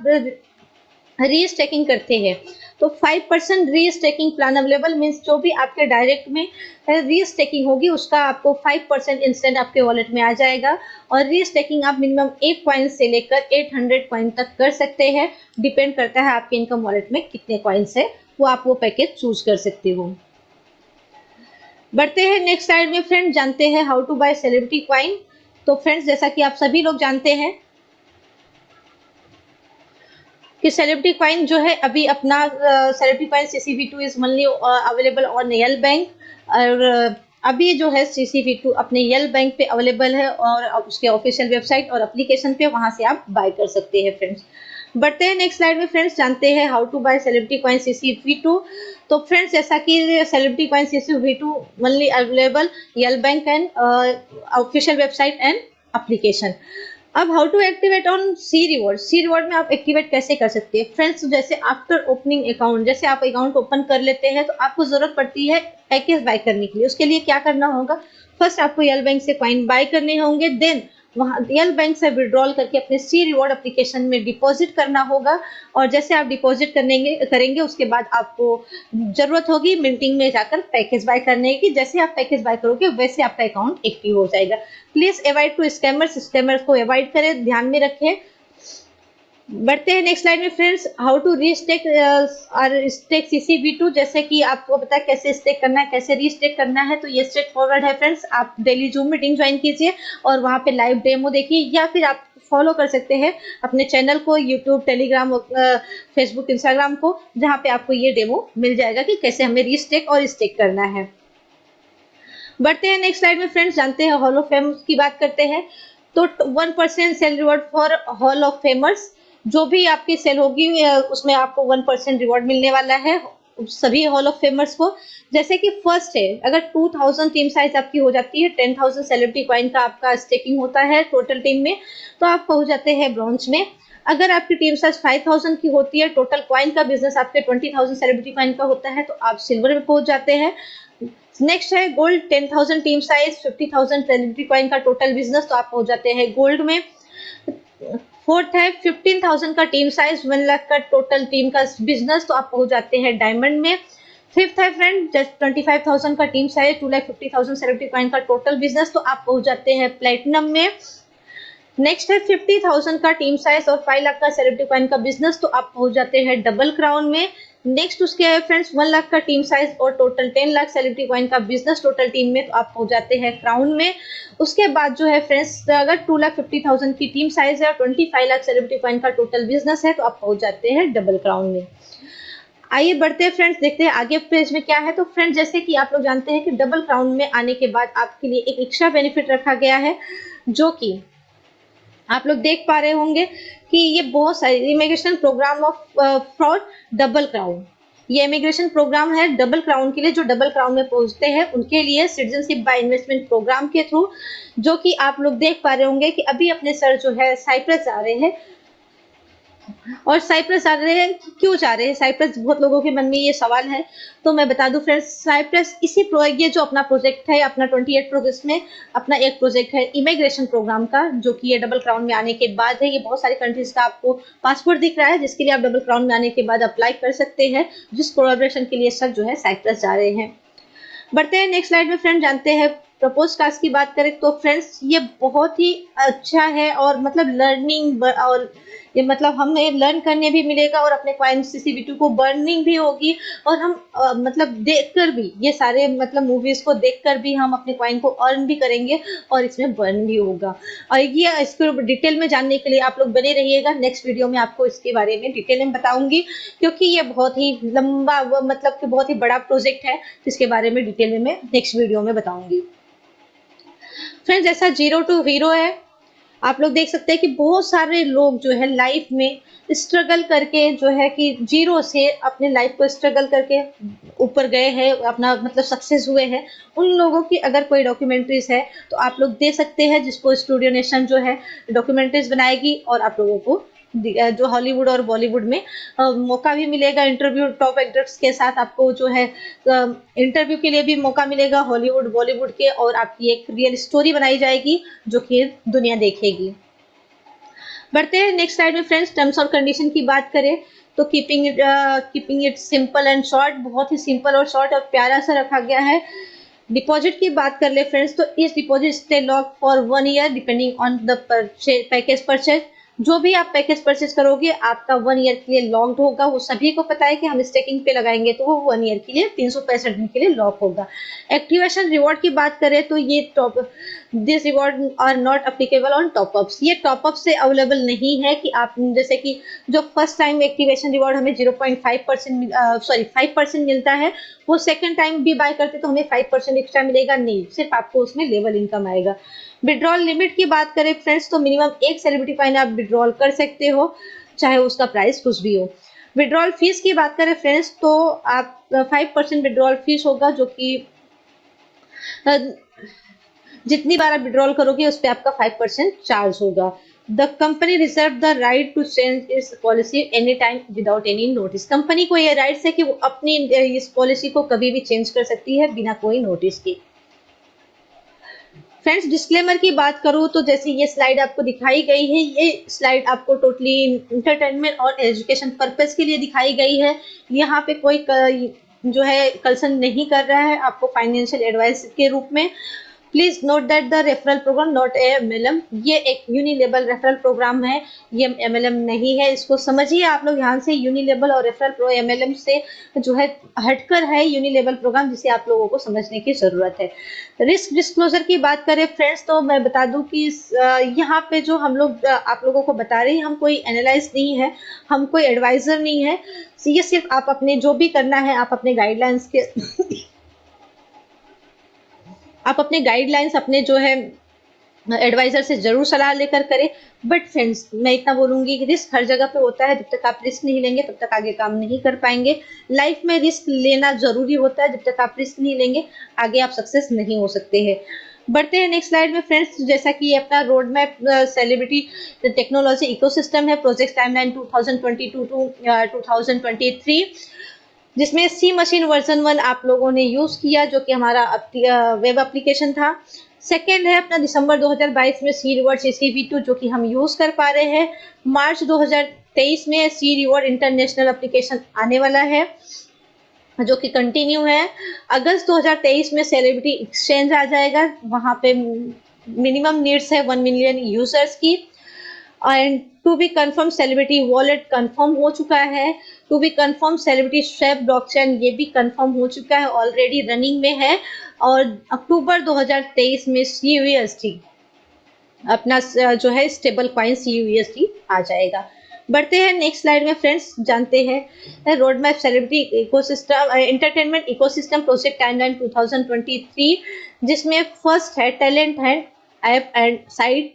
रीस्टेकिंग करते हैं तो 5% रीस्टेकिंग प्लान अवेलेबल, मीन्स जो भी आपके डायरेक्ट में रीस्टेकिंग होगी उसका आपको 5% इंस्टेंट आपके वॉलेट में आ जाएगा। और रीस्टेकिंग आप मिनिमम 1 कॉइन से लेकर 800 कॉइन तक कर सकते हैं, डिपेंड करता है आपके इनकम वॉलेट में कितने कॉइन्स है, वो आप वो पैकेज चूज कर सकते हो। बढ़ते हैं नेक्स्ट स्लाइड में फ्रेंड्स, जानते हैं how to buy celebrity coin. तो फ्रेंड्स जैसा कि आप सभी लोग जानते हैं कि सेलिब्रिटी कॉइन जो है अभी अपना celebrity coin CCV2 is only available on L bank. और अभी जो है CCV2 अपने यल बैंक पे अवेलेबल है और उसके ऑफिशियल वेबसाइट और एप्लीकेशन पे, वहां से आप बाय कर सकते हैं फ्रेंड्स। बढ़ते हैं नेक्स्ट स्लाइड में फ्रेंड्स, जानते हैं how to buy celebrity coin CCV2। तो फ्रेंड्स जैसा कि celebrity coin CCV2 only available यल bank and official website and application. अब how to activate on C reward में आप एक्टिवेट कैसे कर सकते हैं फ्रेंड्स। जैसे आफ्टर ओपनिंग अकाउंट, जैसे आप अकाउंट ओपन कर लेते हैं तो आपको जरूरत पड़ती है पैकेज बाय करने के लिए। उसके लिए क्या करना होगा, फर्स्ट आपको यल बैंक से कॉइन बाय करने होंगे, देन वहां यल बैंक से विड्रॉल करके अपने सी रिवॉर्ड एप्लीकेशन में डिपॉजिट करना होगा। और जैसे आप डिपॉजिट करेंगे उसके बाद आपको जरूरत होगी मिंटिंग में जाकर पैकेज बाय करने की। जैसे आप पैकेज बाय करोगे वैसे आपका अकाउंट एक्टिव हो जाएगा। प्लीज अवॉइड टू स्कैमर्स को अवॉइड करें, ध्यान में रखें। बढ़ते हैं नेक्स्ट स्लाइड में फ्रेंड्स, हाउ टू रीस्टेक और स्टेक CCV2। जैसे कि आपको पता है कैसे स्टेक करना है, कैसे रीस्टेक करना है, तो ये स्ट्रेट फॉरवर्ड है फ्रेंड्स। आप डेली जूम मीटिंग ज्वाइन कीजिए और वहां पे लाइव डेमो देखिए, या फिर आप फॉलो कर सकते हैं अपने चैनल को, यूट्यूब, टेलीग्राम, फेसबुक, इंस्टाग्राम को, जहाँ पे आपको ये डेमो मिल जाएगा कि कैसे हमें रीस्टेक और स्टेक करना है। बढ़ते हैं नेक्स्ट स्लाइड में फ्रेंड्स, जानते हैं हॉल ऑफ फेम की बात करते हैं। तो 1% sale reward for hall of famers, जो भी आपकी सेल होगी उसमें आपको 1% रिवॉर्ड मिलने वाला है सभी हॉल ऑफ फेमर्स को। जैसे कि फर्स्ट है, अगर 2000 टीम साइज आपकी हो जाती है, 10,000 सेलिब्रिटी कॉइन का आपका स्टेकिंग होता है टोटल टीम में, तो आप पहुंच जाते हैं ब्रॉन्ज में। अगर आपकी टीम साइज 5000 की होती है, टोटल कॉइन का बिजनेस आपके 20,000 सेलिब्रिटी कॉइन का होता है, तो आप सिल्वर में पहुंच जाते हैं। नेक्स्ट है gold, 10,000 team size, 50,000 celebrity coin का टोटल बिजनेस, तो आप पहुंच जाते हैं गोल्ड में। फोर्थ है 15,000 का टीम साइज, 1 लाख का टोटल टीम का बिजनेस, तो आप पहुंच जाते हैं डायमंड में। फिफ्थ है फ्रेंड 25,000 का टीम साइज, 2,50,000 सेलिब्रिटी कॉइन का टोटल बिजनेस, तो आप पहुंच जाते हैं प्लेटिनम में। नेक्स्ट है 50,000 का टीम साइज और 5 लाख का सेलिब्रिटी कॉइन का बिजनेस, तो आप पहुंच जाते हैं डबल क्राउन में। नेक्स्ट उसके है फ्रेंड्स 1 लाख का टीम साइज और टोटल 10 लाख सेलिब्रिटी कॉइन का बिजनेस टोटल टीम में, तो आप पहुंच जाते हैं क्राउन में। उसके बाद जो है फ्रेंड्स, अगर 2,50,000 की टीम साइज है और 25 लाख सेलिब्रिटी कॉइन का टोटल बिजनेस है, तो आप पहुंच जाते हैं डबल क्राउन में। आइए बढ़ते हैं फ्रेंड्स, देखते हैं आगे पेज में क्या है। तो फ्रेंड्स जैसे कि आप लोग जानते हैं कि डबल क्राउन में आने के बाद आपके लिए एक एक्स्ट्रा बेनिफिट रखा गया है, जो कि आप लोग देख पा रहे होंगे कि ये बहुत सारी immigration programme of for double crown. ये इमिग्रेशन प्रोग्राम है डबल क्राउन के लिए, जो डबल क्राउन में पहुंचते हैं उनके लिए सिटीजनशिप बाय इन्वेस्टमेंट प्रोग्राम के थ्रू, जो कि आप लोग देख पा रहे होंगे कि अभी अपने सर जो है साइप्रस जा रहे हैं। और साइप्रस जा रहे हैं, क्यों जा रहे हैं साइप्रस, बहुत लोगों के मन में ये सवाल है। तो मैं बता दूं फ्रेंड्स, साइप्रस ये जो अपना प्रोजेक्ट है, अपना 28 प्रोजेक्ट में अपना एक प्रोजेक्ट है इमिग्रेशन प्रोग्राम का, जो कि ये डबल क्राउन में आने के बाद है। ये बहुत सारी कंट्रीज का आपको पासपोर्ट दिख रहा है, जिसके लिए आप डबल क्राउन में आने के बाद अप्लाई कर सकते हैं, जिस कोलैबोरेशन के लिए सब जो है साइप्रस जा रहे हैं। बढ़ते हैं नेक्स्ट स्लाइड में फ्रेंड, जानते हैं प्रपोज टास्क की बात करें तो फ्रेंड्स ये बहुत ही अच्छा है, और मतलब लर्निंग और ये मतलब हमें लर्न करने भी मिलेगा, और अपने क्वाइन CCV2 को बर्निंग भी होगी, और हम मतलब देखकर भी ये सारे मतलब मूवीज को देखकर भी हम अपने क्वाइन को अर्न भी करेंगे, और इसमें बर्न भी होगा। और ये इसको डिटेल में जानने के लिए आप लोग बने रहिएगा, नेक्स्ट वीडियो में आपको इसके बारे में डिटेल में बताऊंगी, क्योंकि ये बहुत ही लंबा मतलब कि बहुत ही बड़ा प्रोजेक्ट है, जिसके बारे में डिटेल में मैं नेक्स्ट वीडियो में बताऊंगी। फ्रेंड्स, जैसा 0 टू हीरो है, आप लोग देख सकते हैं कि बहुत सारे लोग जो है लाइफ में स्ट्रगल करके जो है कि 0 से अपने लाइफ को स्ट्रगल करके ऊपर गए हैं, अपना मतलब सक्सेस हुए हैं। उन लोगों की अगर कोई डॉक्यूमेंट्रीज है तो आप लोग दे सकते हैं, जिसको स्टूडियो नेशन जो है डॉक्यूमेंट्रीज बनाएगी, और आप लोगों को जो हॉलीवुड और बॉलीवुड में मौका भी मिलेगा इंटरव्यू टॉप एक्टर्स के साथ, आपको जो है इंटरव्यू के लिए भी मौका मिलेगा हॉलीवुड बॉलीवुड के, और आपकी एक रियल स्टोरी बनाई जाएगी जो कि दुनिया देखेगी। बढ़ते हैं नेक्स्ट स्लाइड में फ्रेंड्स, टर्म्स और कंडीशन की बात करें तो keeping it simple and short, बहुत ही सिंपल और शॉर्ट और प्यारा सा रखा गया है। डिपॉजिट की बात कर ले फ्रेंड्स, तो इस deposit stay lock for 1 year depending on the package purchase. जो भी आप पैकेज परचेज करोगे आपका 1 ईयर के लिए लॉक्ड होगा। वो सभी को पता है कि हम स्टेकिंग पे लगाएंगे तो वो 1 ईयर के लिए 365 दिन के लिए लॉक होगा। एक्टिवेशन रिवॉर्ड की बात करें तो ये this reward are not applicable on topups. ये टॉपअप से अवेलेबल नहीं है कि आप जैसे कि जो फर्स्ट टाइम एक्टिवेशन रिवॉर्ड हमें 5% मिलता है, वो सेकंड टाइम भी बाय करते तो हमें 5% एक्स्ट्रा मिलेगा, नहीं, सिर्फ आपको उसमें लेवल इनकम आएगा। विड्रॉल लिमिट की बात करें फ्रेंड्स, तो मिनिमम 1 सेलिब्रिटी कॉइन आप विड्रॉल कर सकते हो, चाहे उसका प्राइस कुछ भी हो। विड्रॉल फीस की बात करें फ्रेंड्स, तो आप 5% विड्रॉल फीस होगा, जो कि जितनी बार आप विड्रॉल करोगे उस पर आपका 5% चार्ज होगा। The company reserve the right to change इस policy any time without any notice. Company को ये राइट्स है कि वो अपनी इस पॉलिसी को कभी भी चेंज कर सकती है बिना कोई नोटिस के। फ्रेंड्स, डिस्क्लेमर की बात करूं तो जैसे ये स्लाइड आपको दिखाई गई है, ये स्लाइड आपको टोटली इंटरटेनमेंट और एजुकेशन पर्पस के लिए दिखाई गई है। यहाँ पे कोई जो है कंसर्न नहीं कर रहा है आपको फाइनेंशियल एडवाइस के रूप में। Please note that the referral programme not MLM, ये एक यूनिलेबल रेफरल प्रोग्राम है, ये MLM नहीं है। इसको समझिए आप लोग ध्यान से, यूनिलेबल और रेफरल प्रो MLM से जो है हटकर है यूनिलेबल प्रोग्राम, जिसे आप लोगों को समझने की जरूरत है। रिस्क डिस्क्लोजर की बात करें फ्रेंड्स, तो मैं बता दूं कि यहाँ पे जो हम लोग आप लोगों को बता रहे हैं, हम कोई एनालाइज नहीं है, हम कोई एडवाइजर नहीं है। ये सिर्फ आप अपने जो भी करना है आप अपने गाइडलाइंस के आप अपने गाइडलाइंस अपने जो है एडवाइजर से जरूर सलाह लेकर करें। बट फ्रेंड्स, मैं इतना बोलूंगी कि रिस्क हर जगह पे होता है, जब तक आप रिस्क नहीं लेंगे तब तक आगे काम नहीं कर पाएंगे। लाइफ में रिस्क लेना जरूरी होता है, जब तक आप रिस्क नहीं लेंगे आगे आप सक्सेस नहीं हो सकते हैं। बढ़ते हैं नेक्स्ट स्लाइड में फ्रेंड्स, जैसा कि अपना road map celebrity technology ecosystem है, प्रोजेक्ट टाइमलाइन 2022 टू 2023, जिसमें सी मशीन वर्जन 1 आप लोगों ने यूज किया, जो कि हमारा वेब एप्लीकेशन था। सेकेंड है अपना दिसंबर 2022 में सी रिवॉर्ड CCV2, जो कि हम यूज कर पा रहे हैं। मार्च 2023 में सी रिवॉर्ड इंटरनेशनल एप्लीकेशन आने वाला है, जो कि कंटिन्यू है। अगस्त 2023 में सेलिब्रिटी एक्सचेंज आ जाएगा, वहां पे मिनिमम नीड्स है 1 मिलियन यूजर्स की। And to be confirm celebrity wallet confirm हो चुका है। To be confirm celebrity swap blockchain, ये भी कंफर्म हो चुका है, ऑलरेडी रनिंग में है। और अक्टूबर 2023 में CUSD अपना जो है स्टेबल कॉइन CUSD आ जाएगा। बढ़ते हैं नेक्स्ट स्लाइड में फ्रेंड्स, जानते हैं road map celebrity ecosystem entertainment ecosystem project timeline 2023, जिसमें फर्स्ट है टैलेंट है ऐप एंड साइट,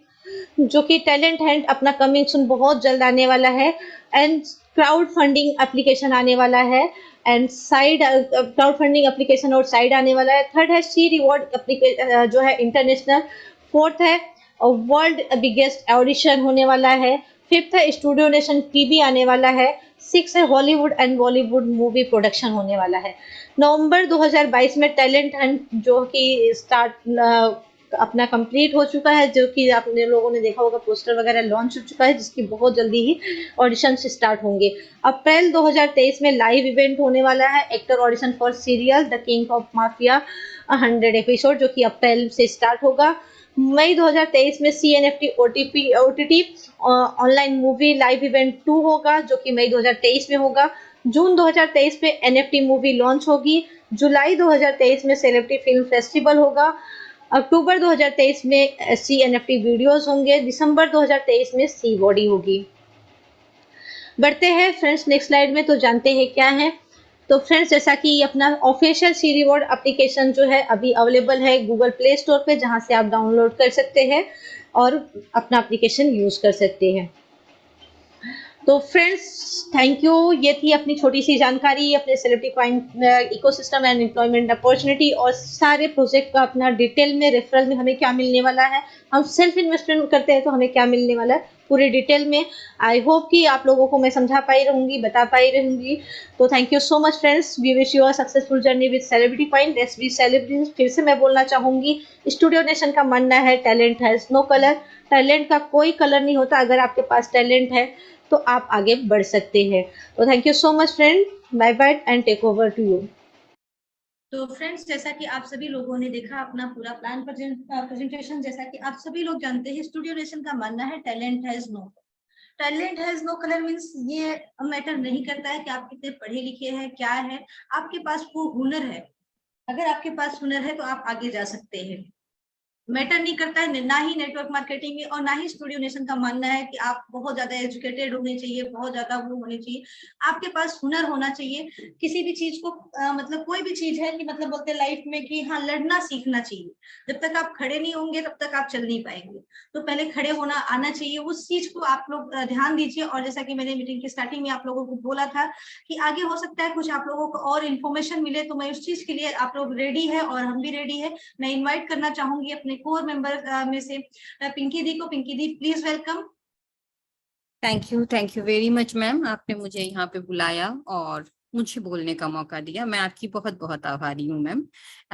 जो कि टैलेंट हंट अपना कमिंग सून बहुत जल्द आने वाला है, एंड क्राउड फंडिंग एप्लीकेशन आने वाला है, and side crowd funding application और साइड आने वाला है। थर्ड है सी रिवॉर्ड एप्लीकेशन जो है इंटरनेशनल। फोर्थ है वर्ल्ड बिगेस्ट ऑडिशन होने वाला है। फिफ्थ है स्टूडियो नेशन पीबी आने वाला है। सिक्स है Hollywood and Bollywood movie production होने वाला है। नवंबर 2022 में टैलेंट हंट जो कि स्टार्ट अपना कंप्लीट हो चुका है, जो कि आपने लोगों ने देखा होगा पोस्टर वगैरह लॉन्च हो चुका है, जिसकी बहुत जल्दी ही ऑडिशन स्टार्ट होंगे। अप्रैल 2023 में लाइव इवेंट होने वाला है actor audition for serial the king of mafia 100 episode, जो कि अप्रैल से स्टार्ट होगा। मई 2023 में CNFT OTT online movie live event 2 होगा, जो कि मई 2023 में होगा। जून 2023 में NFT मूवी लॉन्च होगी। जुलाई 2023 में सेलिब्रिटी फिल्म फेस्टिवल होगा। अक्टूबर 2023 में CNFT वीडियोस होंगे। दिसंबर 2023 में सी बॉडी होगी। बढ़ते हैं फ्रेंड्स नेक्स्ट स्लाइड में, तो जानते हैं क्या है। तो फ्रेंड्स जैसा कि अपना ऑफिशियल सी रिवॉर्ड एप्लीकेशन जो है अभी अवेलेबल है गूगल प्ले स्टोर पे, जहां से आप डाउनलोड कर सकते हैं और अपना एप्लीकेशन यूज कर सकते हैं। तो फ्रेंड्स थैंक यू, ये थी अपनी छोटी सी जानकारी अपने celebrity coin ecosystem and employment opportunity और सारे प्रोजेक्ट का अपना डिटेल में रेफरल में हमें क्या मिलने वाला है, हम सेल्फ इन्वेस्टमेंट करते हैं तो हमें क्या मिलने वाला है पूरे डिटेल में। आई होप कि आप लोगों को मैं समझा पाई रहूंगी, बता पाई रहूंगी। तो thank you so much friends, we wish you a successful journey with celebrity coin. Let's be celebrity. फिर से मैं बोलना चाहूंगी, स्टूडियो नेशन का मानना है talent has no colour. Talent का कोई कलर नहीं होता, अगर आपके पास टैलेंट है तो आप आगे बढ़ सकते हैं। तो thank you so much friend, bye bye and take over to you. तो फ्रेंड्स जैसा कि आप सभी लोगों ने देखा अपना पूरा प्लान प्रेजेंटेशन, जैसा कि आप सभी लोग जानते हैं स्टूडियो नेशन का मानना है talent has no colour means ये मैटर नहीं करता है कि आप कितने पढ़े लिखे हैं, क्या है, आपके पास वो हुनर है। अगर आपके पास हुनर है तो आप आगे जा सकते हैं। मैटर नहीं करता है ना ही नेटवर्क मार्केटिंग में और ना ही स्टूडियो नेशन का मानना है कि आप बहुत ज्यादा एजुकेटेड होने चाहिए, बहुत ज्यादा वो होने चाहिए। आपके पास हुनर होना चाहिए। किसी भी चीज को मतलब कोई भी चीज है कि मतलब बोलते हैं लाइफ में कि हाँ लड़ना सीखना चाहिए। जब तक आप खड़े नहीं होंगे तब तक आप चल नहीं पाएंगे। तो पहले खड़े होना आना चाहिए, उस चीज को आप लोग ध्यान दीजिए। और जैसा कि मैंने मीटिंग की स्टार्टिंग में आप लोगों को बोला था कि आगे हो सकता है कुछ आप लोगों को और इन्फॉर्मेशन मिले, तो मैं उस चीज के लिए आप लोग रेडी है और हम भी रेडी है। मैं इनवाइट करना चाहूंगी अपने कोर मेंबर में से पिंकी दी को। पिंकी दी please welcome. Thank you very much ma'am, आपने मुझे यहाँ पे बुलाया और मुझे बोलने का मौका दिया। मैं आपकी बहुत बहुत आभारी हूँ मैम।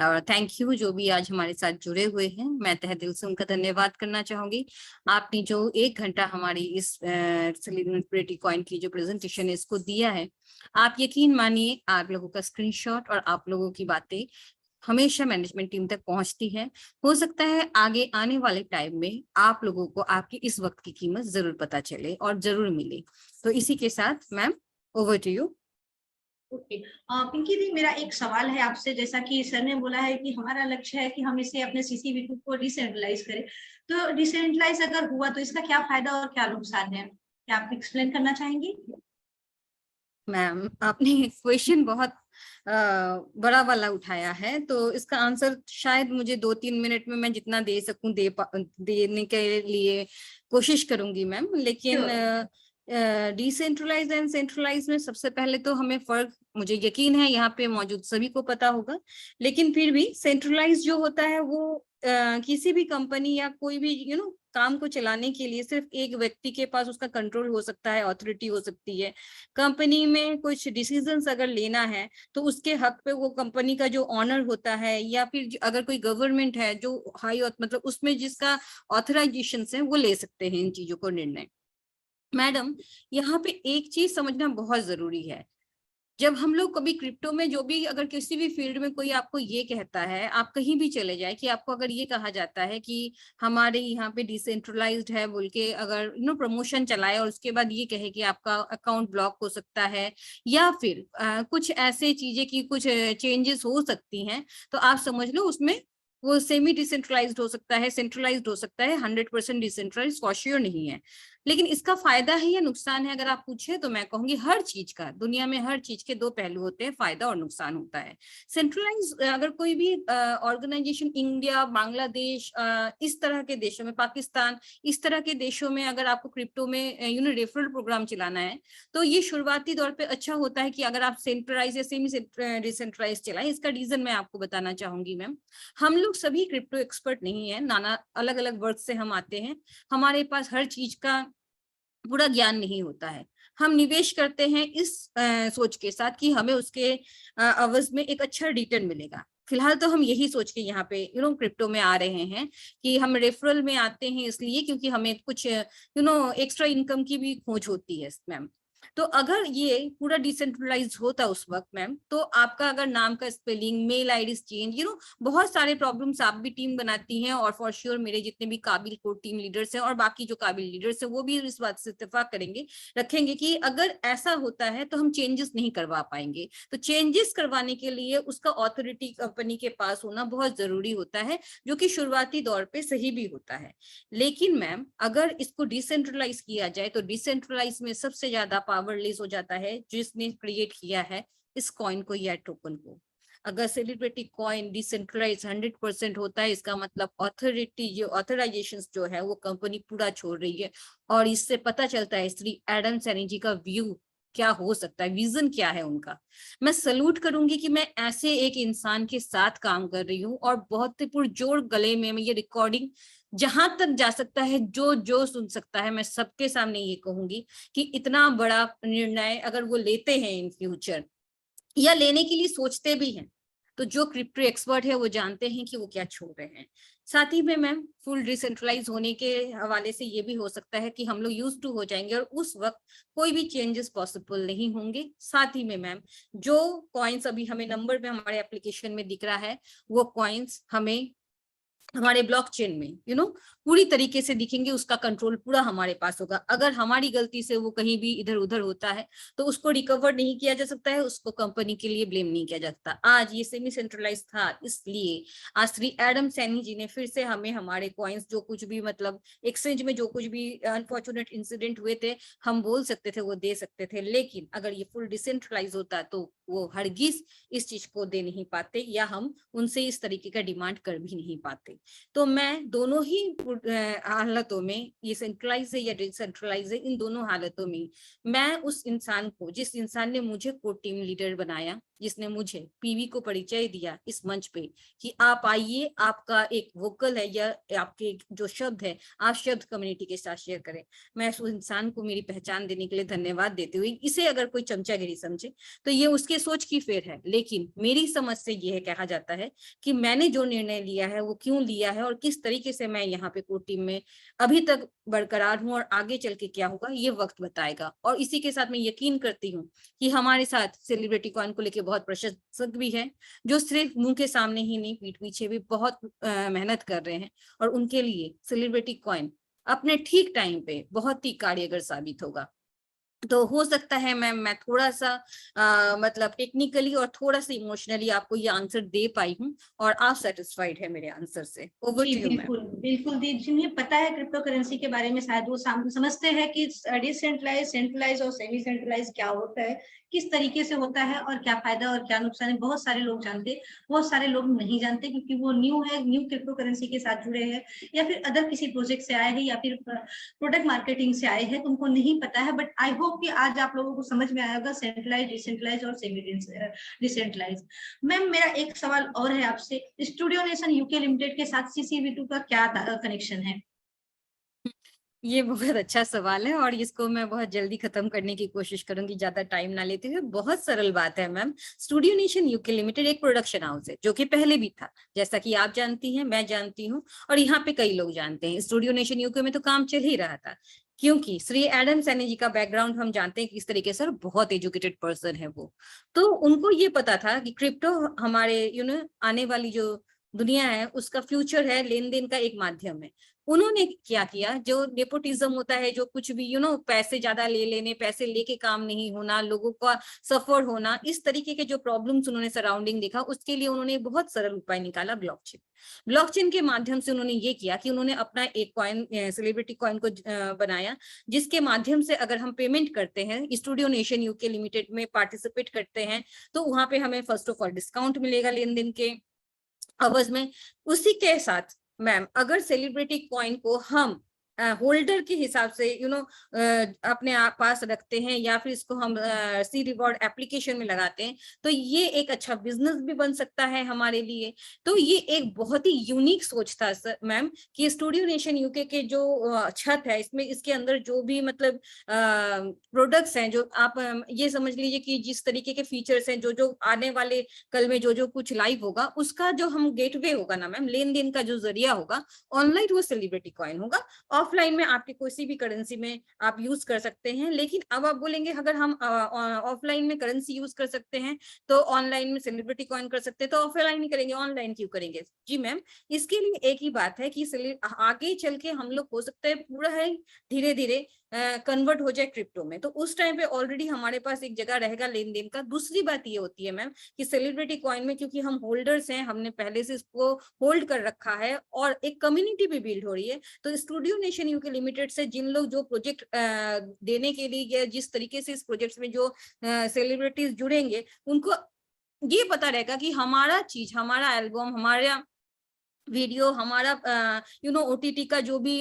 और थैंक यू जो भी आज हमारे साथ जुड़े हुए हैं, मैं तहे दिल से उनका धन्यवाद करना चाहूंगी। आपने जो 1 घंटा हमारी इस सेलिब्रिटी कॉइन की जो प्रेजेंटेशन है इसको दिया है, आप यकीन मानिए आप लोगों का स्क्रीनशॉट और आप लोगों की बातें हमेशा मैनेजमेंट टीम तक पहुंचती है। हो सकता है आगे आने वाले टाइम में आप लोगों को आपकी इस वक्त की कीमत जरूर पता चले और जरूर मिले। तो इसी के साथ ma'am over to you. Okay Pinky दी, मेरा एक सवाल है आपसे। जैसा कि सर ने बोला है कि हमारा लक्ष्य है कि हम इसे अपने CCV2 को डिसेंट्रलाइज करें, तो डिसेंट्रलाइज अगर हुआ तो इसका क्या फायदा और क्या नुकसान है, क्या आप एक्सप्लेन करना चाहेंगी? मैम आपने क्वेश्चन बहुत बड़ा वाला उठाया है, तो इसका आंसर शायद मुझे 2-3 मिनट में मैं जितना दे सकूं देने के लिए कोशिश करूंगी मैम। लेकिन डिसेंट्रलाइज एंड सेंट्रलाइज में सबसे पहले तो हमें फर्क, मुझे यकीन है यहाँ पे मौजूद सभी को पता होगा, लेकिन फिर भी सेंट्रलाइज जो होता है वो किसी भी कंपनी या कोई भी काम को चलाने के लिए सिर्फ एक व्यक्ति के पास उसका कंट्रोल हो सकता है, अथॉरिटी हो सकती है। कंपनी में कुछ डिसीजंस अगर लेना है तो उसके हक पे वो कंपनी का जो ऑनर होता है या फिर अगर कोई गवर्नमेंट है जो हाई मतलब उसमें जिसका ऑथराइजेशन है वो ले सकते हैं इन चीजों को निर्णय। मैडम यहाँ पे एक चीज समझना बहुत जरूरी है, जब हम लोग कभी क्रिप्टो में जो भी अगर किसी भी फील्ड में कोई आपको ये कहता है, आप कहीं भी चले जाए कि आपको अगर ये कहा जाता है कि हमारे यहाँ पे डिसेंट्रलाइज्ड है बोल के अगर प्रमोशन चलाए और उसके बाद ये कहे कि आपका अकाउंट ब्लॉक हो सकता है या फिर कुछ ऐसे चीजें की कुछ चेंजेस हो सकती हैं, तो आप समझ लो उसमें वो सेमी डिसेंट्रलाइज्ड हो सकता है, सेंट्रलाइज्ड हो सकता है, 100% डिसेंट्रलाइज्ड फॉर श्योर नहीं है। लेकिन इसका फायदा है या नुकसान है अगर आप पूछे तो मैं कहूंगी हर चीज का, दुनिया में हर चीज के दो पहलू होते हैं, फायदा और नुकसान होता है। सेंट्रलाइज अगर कोई भी ऑर्गेनाइजेशन, इंडिया, बांग्लादेश, इस तरह के देशों में, पाकिस्तान, इस तरह के देशों में अगर आपको क्रिप्टो में रेफरल प्रोग्राम चलाना है तो ये शुरुआती दौर पे अच्छा होता है कि अगर आप सेंट्रलाइज या सेमी डिसेंट्रलाइज चलाएं। इसका रीजन मैं आपको बताना चाहूंगी मैम। हम लोग सभी क्रिप्टो एक्सपर्ट नहीं है, नाना अलग अलग वर्ग से हम आते हैं, हमारे पास हर चीज का पूरा ज्ञान नहीं होता है। हम निवेश करते हैं इस सोच के साथ कि हमें उसके अवज में एक अच्छा रिटर्न मिलेगा। फिलहाल तो हम यही सोच के यहाँ पे क्रिप्टो में आ रहे हैं कि हम रेफरल में आते हैं इसलिए क्योंकि हमें कुछ एक्स्ट्रा इनकम की भी खोज होती है मैम। तो अगर ये पूरा डिसेंट्रलाइज होता उस वक्त मैम, तो आपका अगर नाम का स्पेलिंग, मेल आईडी चेंज, बहुत सारे प्रॉब्लम्स, आप भी टीम बनाती हैं और फॉर श्योर मेरे जितने भी काबिल को टीम लीडर्स हैं और बाकी जो काबिल लीडर्स हैं वो भी इस बात से इत्तेफाक रखेंगे कि अगर ऐसा होता है तो हम चेंजेस नहीं करवा पाएंगे। तो चेंजेस करवाने के लिए उसका ऑथोरिटी कंपनी के पास होना बहुत जरूरी होता है, जो कि शुरुआती दौर पे सही भी होता है। लेकिन मैम अगर इसको डिसेंट्रलाइज किया जाए तो डिसेंट्रलाइज में सबसे ज्यादा पावरलेस हो जाता है जिसने क्रिएट किया है इस कॉइन को या टोकन को। अगर सेलिब्रिटी कॉइन डिसेंट्रलाइज 100% होता है, इसका मतलब ऑथोरिटी, जो ऑथराइजेशन जो है वो कंपनी पूरा छोड़ रही है। और इससे पता चलता है श्री एडम सैनी जी का व्यू क्या हो सकता है, विजन क्या है उनका। मैं सलूट करूंगी कि मैं ऐसे एक इंसान के साथ काम कर रही हूँ और बहुत ही पुरजोर गले में मैं ये रिकॉर्डिंग जहां तक जा सकता है, जो जो सुन सकता है, मैं सबके सामने ये कहूंगी कि इतना बड़ा निर्णय अगर वो लेते हैं इन फ्यूचर या लेने के लिए सोचते भी हैं, तो जो क्रिप्टो एक्सपर्ट है वो जानते हैं कि वो क्या छोड़ रहे हैं। साथ ही में मैम फुल डिसेंट्रलाइज होने के हवाले से ये भी हो सकता है कि हम लोग यूज टू हो जाएंगे और उस वक्त कोई भी चेंजेस पॉसिबल नहीं होंगे। साथ ही में मैम जो कॉइन्स अभी हमें नंबर में हमारे एप्लीकेशन में दिख रहा है, वो कॉइन्स हमें हमारे ब्लॉकचेन में पूरी तरीके से दिखेंगे, उसका कंट्रोल पूरा हमारे पास होगा। अगर हमारी गलती से वो कहीं भी इधर उधर होता है तो उसको रिकवर नहीं किया जा सकता है, उसको कंपनी के लिए ब्लेम नहीं किया जा सकता। आज ये सेमी सेंट्रलाइज था, इसलिए आज श्री एडम सैनी जी ने फिर से हमें हमारे कॉइन्स, जो कुछ भी मतलब एक्सचेंज में जो कुछ भी अनफॉर्चुनेट इंसिडेंट हुए थे, हम बोल सकते थे, वो दे सकते थे। लेकिन अगर ये फुल डिसेंट्रलाइज होता तो वो हरगिज इस चीज को दे नहीं पाते या हम उनसे इस तरीके का डिमांड कर भी नहीं पाते। तो मैं दोनों ही हालतों में, ये सेंट्रलाइज है या डिसेंट्रलाइज है, इन दोनों हालतों में मैं उस इंसान को, जिस इंसान ने मुझे को टीम लीडर बनाया, जिसने मुझे पीवी को परिचय दिया इस मंच पे कि आप आइए, आपका एक वोकल है या आपके जो शब्द है आप शब्द कम्युनिटी के साथ शेयर करें, मैं उस इंसान को मेरी पहचान देने के लिए धन्यवाद देते हुए, इसे अगर कोई चमचागिरी समझे तो ये उसके सोच की फेर है। लेकिन मेरी समझ से यह कहा जाता है कि मैंने जो निर्णय लिया है वो क्यों लिया है और किस तरीके से मैं यहाँ पे कोर टीम में अभी तक बरकरार हूँ और आगे चल के क्या होगा ये वक्त बताएगा। और इसी के साथ मैं यकीन करती हूँ कि हमारे साथ सेलिब्रिटी कॉइन को लेकर बहुत प्रशंसक भी है, जो सिर्फ मुंह के सामने ही नहीं, पीठ पीछे भी बहुत मेहनत कर रहे हैं और उनके लिए सेलिब्रिटी कॉइन अपने ठीक टाइम पे बहुत ही कार्यगर साबित होगा। तो हो सकता है मैं थोड़ा सा मतलब टेक्निकली और थोड़ा सा इमोशनली आपको ये आंसर दे पाई हूँ और आप सेटिस्फाइड है मेरे आंसर से। Over to you. बिल्कुल बिल्कुल दी, जिन्हें पता है क्रिप्टो करेंसी के बारे में शायद वो समझते हैं कि डिसेंट्रलाइज, सेंट्रलाइज और सेमी सेंट्रलाइज क्या होता है, किस तरीके से होता है और क्या फायदा और क्या नुकसान है। बहुत सारे लोग जानते हैं, बहुत सारे लोग नहीं जानते क्योंकि वो न्यू है, न्यू क्रिप्टो करेंसी के साथ जुड़े हैं या फिर अदर किसी प्रोजेक्ट से आए हैं या फिर प्रोडक्ट मार्केटिंग से आए हैं, तो उनको नहीं पता है। बट आई होप कि आज आप लोगों को समझ में आएगा सेंट्रलाइज, डिसेंट्रलाइज और सेमी डिसेंट्रलाइज। मैम मेरा एक सवाल और है आपसे, स्टूडियो नेशन यूके लिमिटेड के साथ CCV2 का क्या कनेक्शन है? ये बहुत अच्छा सवाल है और इसको मैं बहुत जल्दी खत्म करने की कोशिश करूंगी, ज्यादा टाइम ना लेते हुए। बहुत सरल बात है ma'am, studio nation UK limited एक प्रोडक्शन हाउस है जो कि पहले भी था, जैसा कि आप जानती हैं, मैं जानती हूँ और यहाँ पे कई लोग जानते हैं। स्टूडियो नेशन यूके में तो काम चल ही रहा था क्योंकि श्री एडम सैनी जी का बैकग्राउंड हम जानते हैं किस तरीके से, बहुत एजुकेटेड पर्सन है वो। तो उनको ये पता था कि क्रिप्टो हमारे आने वाली जो दुनिया है उसका फ्यूचर है लेन देन का एक माध्यम है। उन्होंने क्या किया, जो नेपोटिज्म होता है, जो कुछ भी पैसे ज्यादा ले लेने, पैसे लेके काम नहीं होना, लोगों का सफर होना, इस तरीके के जो प्रॉब्लम्स उन्होंने सराउंडिंग देखा, उसके लिए उन्होंने बहुत सरल उपाय निकाला, ब्लॉकचेन। ब्लॉकचेन के माध्यम से उन्होंने ये किया कि उन्होंने अपना एक कॉइन, सेलिब्रिटी कॉइन को बनाया, जिसके माध्यम से अगर हम पेमेंट करते हैं, स्टूडियो नेशन यूके लिमिटेड में पार्टिसिपेट करते हैं, तो वहां पे हमें फर्स्ट ऑफ ऑल डिस्काउंट मिलेगा लेन देन के अवज में। उसी के साथ मैम, अगर सेलिब्रिटी कॉइन को हम होल्डर के हिसाब से अपने पास रखते हैं, या फिर इसको हम सी रिवॉर्ड एप्लीकेशन में लगाते हैं, तो ये एक अच्छा बिजनेस भी बन सकता है हमारे लिए। तो ये एक बहुत ही यूनिक सोच था मैम, कि स्टूडियो नेशन यूके के जो छत है, इसमें इसके अंदर जो भी मतलब प्रोडक्ट्स हैं, जो आप ये समझ लीजिए कि जिस तरीके के फीचर्स हैं, जो जो आने वाले कल में जो जो कुछ लाइव होगा, उसका जो हम गेटवे होगा ना मैम, लेन देन का जो जरिया होगा ऑनलाइन, वो सेलिब्रिटी कॉइन होगा। ऑफलाइन में आपके किसी भी करेंसी में आप यूज कर सकते हैं, लेकिन अब आप बोलेंगे अगर हम ऑफलाइन में करेंसी यूज कर सकते हैं तो ऑनलाइन में सेलिब्रिटी कॉइन कर सकते हैं, तो ऑफलाइन ही करेंगे, ऑनलाइन क्यों करेंगे? जी मैम, इसके लिए एक ही बात है कि आगे चल के हम लोग हो सकता है पूरा है धीरे धीरे कन्वर्ट हो जाए क्रिप्टो में, तो उस टाइम पे ऑलरेडी हमारे पास एक जगह रहेगा लेन देन का। दूसरी बात ये होती है मैम कि सेलिब्रिटी कॉइन में क्योंकि हम होल्डर्स हैं, हमने पहले से इसको होल्ड कर रखा है और एक कम्युनिटी भी बिल्ड हो रही है, तो स्टूडियो नेशन यूके लिमिटेड से जिन लोग जो प्रोजेक्ट देने के लिए, या जिस तरीके से इस प्रोजेक्ट में जो सेलिब्रिटीज जुड़ेंगे, उनको ये पता रहेगा कि हमारा चीज, हमारा एल्बम, हमारा वीडियो, हमारा ओटीटी का जो भी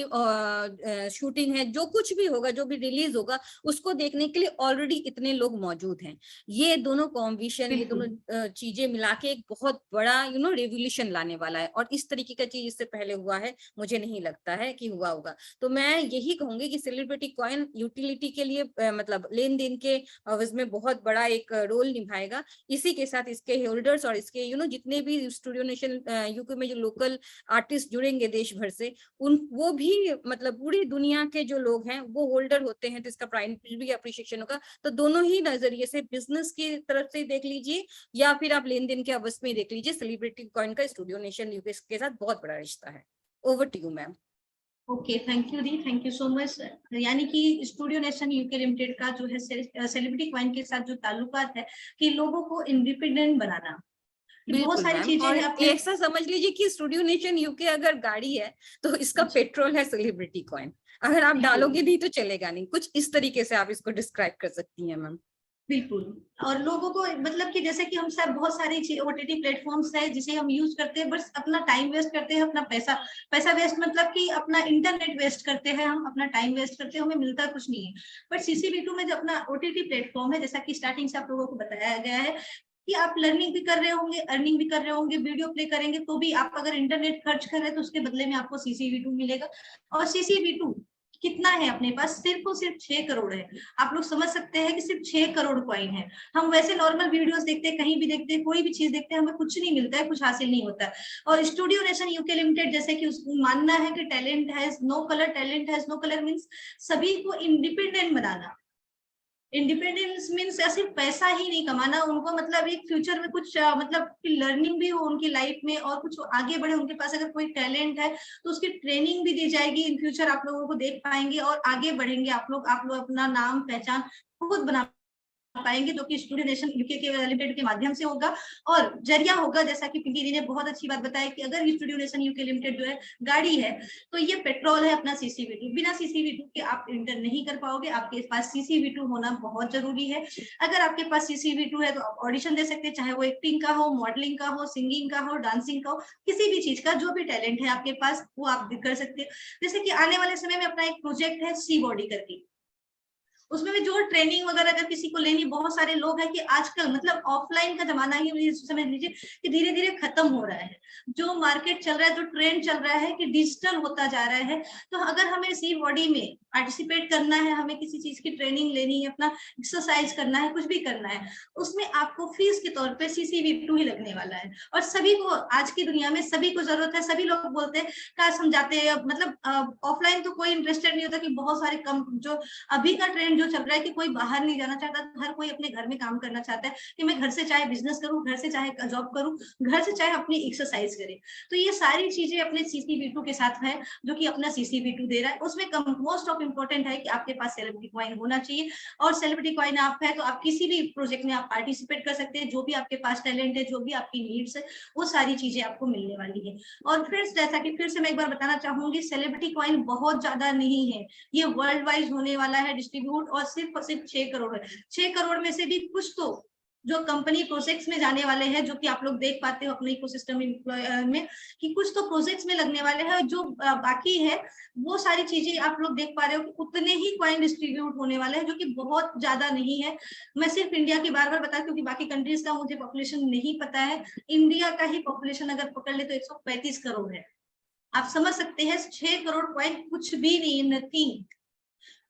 शूटिंग है, जो कुछ भी होगा, जो भी रिलीज होगा, उसको देखने के लिए ऑलरेडी इतने लोग मौजूद हैं। ये दोनों कॉम्बिनेशन, ये दोनों चीजें मिला के एक बहुत बड़ा रेवोल्यूशन लाने वाला है, और इस तरीके का चीज इससे पहले हुआ है, मुझे नहीं लगता है कि हुआ होगा। तो मैं यही कहूंगी कि सेलिब्रिटी कॉइन यूटिलिटी के लिए मतलब लेन देन के में बहुत बड़ा एक रोल निभाएगा। इसी के साथ इसके होल्डर्स और इसके जितने भी स्टूडियो नेशन यूके में जो लोकल आर्टिस्ट जुड़ेंगे देश भर से, वो भी मतलब पूरी दुनिया के जो लोग हैं वो होल्डर होते हैं, तो इसका प्राइस भी अप्रिशिएशन होगा। तो दोनों ही नजरिए से, बिजनेस की तरफ से देख लीजिए या फिर आप लेन देन के अवस्था में देख लीजिए, सेलिब्रिटी कॉइन का स्टूडियो नेशन यूके के साथ बहुत बड़ा रिश्ता है। Over to you ma'am. Okay, thank you दी, थैंक यू सो मच। यानी कि स्टूडियो नेशन यूके लिमिटेड का जो है सेलिब्रिटी कॉइन के साथ जो ताल्लुकात है कि लोगों को इंडिपेंडेंट बनाना, बहुत सारी चीजें और हैं। ऐसा समझ लीजिए कि स्टूडियो नेशन यूके अगर गाड़ी है तो इसका पेट्रोल है सेलिब्रिटी कॉइन, अगर आप डालोगे नहीं तो चलेगा नहीं। कुछ इस तरीके से आप इसको डिस्क्राइब कर सकती हैं मैम। बिल्कुल, और लोगों को मतलब कि जैसे कि हम सब बहुत सारी ओटीटी प्लेटफॉर्म्स है जिसे हम यूज करते हैं, बस अपना टाइम वेस्ट करते हैं, अपना पैसा वेस्ट, मतलब कि अपना इंटरनेट वेस्ट करते हैं, हम अपना टाइम वेस्ट करते हैं, हमें मिलता कुछ नहीं है। बट CCV2 में जो अपना ओटीटी प्लेटफॉर्म है, जैसा कि स्टार्टिंग से आप लोगों को बताया गया है कि आप लर्निंग भी कर रहे होंगे, अर्निंग भी कर रहे होंगे, वीडियो प्ले करेंगे, तो भी आप अगर इंटरनेट खर्च कर रहे हैं तो उसके बदले में आपको CCV2 मिलेगा। और CCV2 कितना है अपने पास? सिर्फ और सिर्फ 6 करोड़ है। आप लोग समझ सकते हैं कि सिर्फ 6 करोड़ कॉइन है। हम वैसे नॉर्मल वीडियोस देखते हैं, कहीं भी देखते हैं, कोई भी चीज देखते हैं, हमें कुछ नहीं मिलता है, कुछ हासिल नहीं होता है। और स्टूडियो नेशन यूके लिमिटेड जैसे कि मानना है कि talent has no colour, talent has no colour means सभी को इंडिपेंडेंट बनाना। इंडिपेंडेंस मीन्स सिर्फ पैसा ही नहीं कमाना, उनको मतलब एक फ्यूचर में कुछ मतलब लर्निंग भी हो उनकी लाइफ में, और कुछ आगे बढ़े। उनके पास अगर कोई टैलेंट है तो उसकी ट्रेनिंग भी दी जाएगी, इन फ्यूचर आप लोगों को देख पाएंगे और आगे बढ़ेंगे। आप लोग अपना नाम पहचान खुद बना पाएंगे, जो कि स्टूडियो नेशन यूके के लिमिटेड के माध्यम से होगा और जरिया होगा। जैसा कि पिंकी दी ने बहुत अच्छी बात बताया कि अगर स्टूडियो नेशन यूके लिमिटेड जो है गाड़ी है, तो ये पेट्रोल है अपना CCV2। बिना CCV2 के आप इंटर नहीं कर पाओगे, आपके पास CCV2 होना बहुत जरूरी है। अगर आपके पास CCV2 है तो आप ऑडिशन दे सकते हैं, चाहे वो एक्टिंग का हो, मॉडलिंग का हो, सिंगिंग का हो, डांसिंग का हो, किसी भी चीज का जो भी टैलेंट है आपके पास वो आप कर सकते हैं। जैसे कि आने वाले समय में अपना एक प्रोजेक्ट है सी बॉडी करके, उसमें भी जो ट्रेनिंग वगैरह अगर किसी को लेनी, बहुत सारे लोग हैं कि आजकल मतलब ऑफलाइन का जमाना ही समझ लीजिए कि धीरे धीरे खत्म हो रहा है। जो मार्केट चल रहा है, जो ट्रेंड चल रहा है कि डिजिटल होता जा रहा है, तो अगर हमें सी बॉडी में पार्टिसिपेट करना है, हमें किसी चीज की ट्रेनिंग लेनी है, अपना एक्सरसाइज करना है, कुछ भी करना है, उसमें आपको फीस के तौर पे CCV2 ही लगने वाला है। और सभी को आज की दुनिया में सभी को जरूरत है। सभी लोग बोलते हैं काश हम जाते हैं, मतलब ऑफलाइन तो कोई इंटरेस्टेड नहीं होता, कि बहुत सारे कम जो अभी का ट्रेंड जो चल रहा है कि कोई बाहर नहीं जाना चाहता, हर कोई अपने घर में काम करना चाहता है, कि मैं घर से चाहे बिजनेस करूं, घर से चाहे जॉब करूं, घर से चाहे अपनी एक्सरसाइज करें। तो ये सारी चीजें अपने CCV2 के साथ है, जो कि अपना CCV2 दे रहा है। उसमें मोस्ट ऑफ इम्पोर्टेंट है कि आपके पास सेलिब्रिटी कॉइन होना चाहिए, और सेलिब्रिटी कॉइन आप है तो आप किसी भी प्रोजेक्ट में आप पार्टिसिपेट कर सकते हैं। जो भी आपके पास टैलेंट है, जो भी आपकी नीड्स है, वो सारी चीजें आपको मिलने वाली है। और फिर जैसा कि फिर से मैं एक बार बताना चाहूंगी, सेलिब्रिटी कॉइन बहुत ज्यादा नहीं है, ये वर्ल्ड वाइज होने वाला है डिस्ट्रीब्यूट, और सिर्फ 6 करोड़ है। 6 करोड़ में से भी कुछ तो जो कंपनी प्रोजेक्ट्स में जाने वाले हैं, जो कि आप लोग देख पाते हो अपने इकोसिस्टम में, कि कुछ तो प्रोजेक्ट्स में लगने वाले हैं, जो बाकी है वो सारी चीजें आप लोग देख पा रहे हो कि उतने ही कॉइन डिस्ट्रीब्यूट होने वाले हैं, जो कि बहुत ज्यादा नहीं है। मैं सिर्फ इंडिया की बार बार बता, क्योंकि बाकी कंट्रीज का मुझे पॉपुलेशन नहीं पता है। इंडिया का ही पॉपुलेशन अगर पकड़ ले तो 135 करोड़ है। आप समझ सकते हैं 6 करोड़ कॉइन कुछ भी नहीं, नथिंग।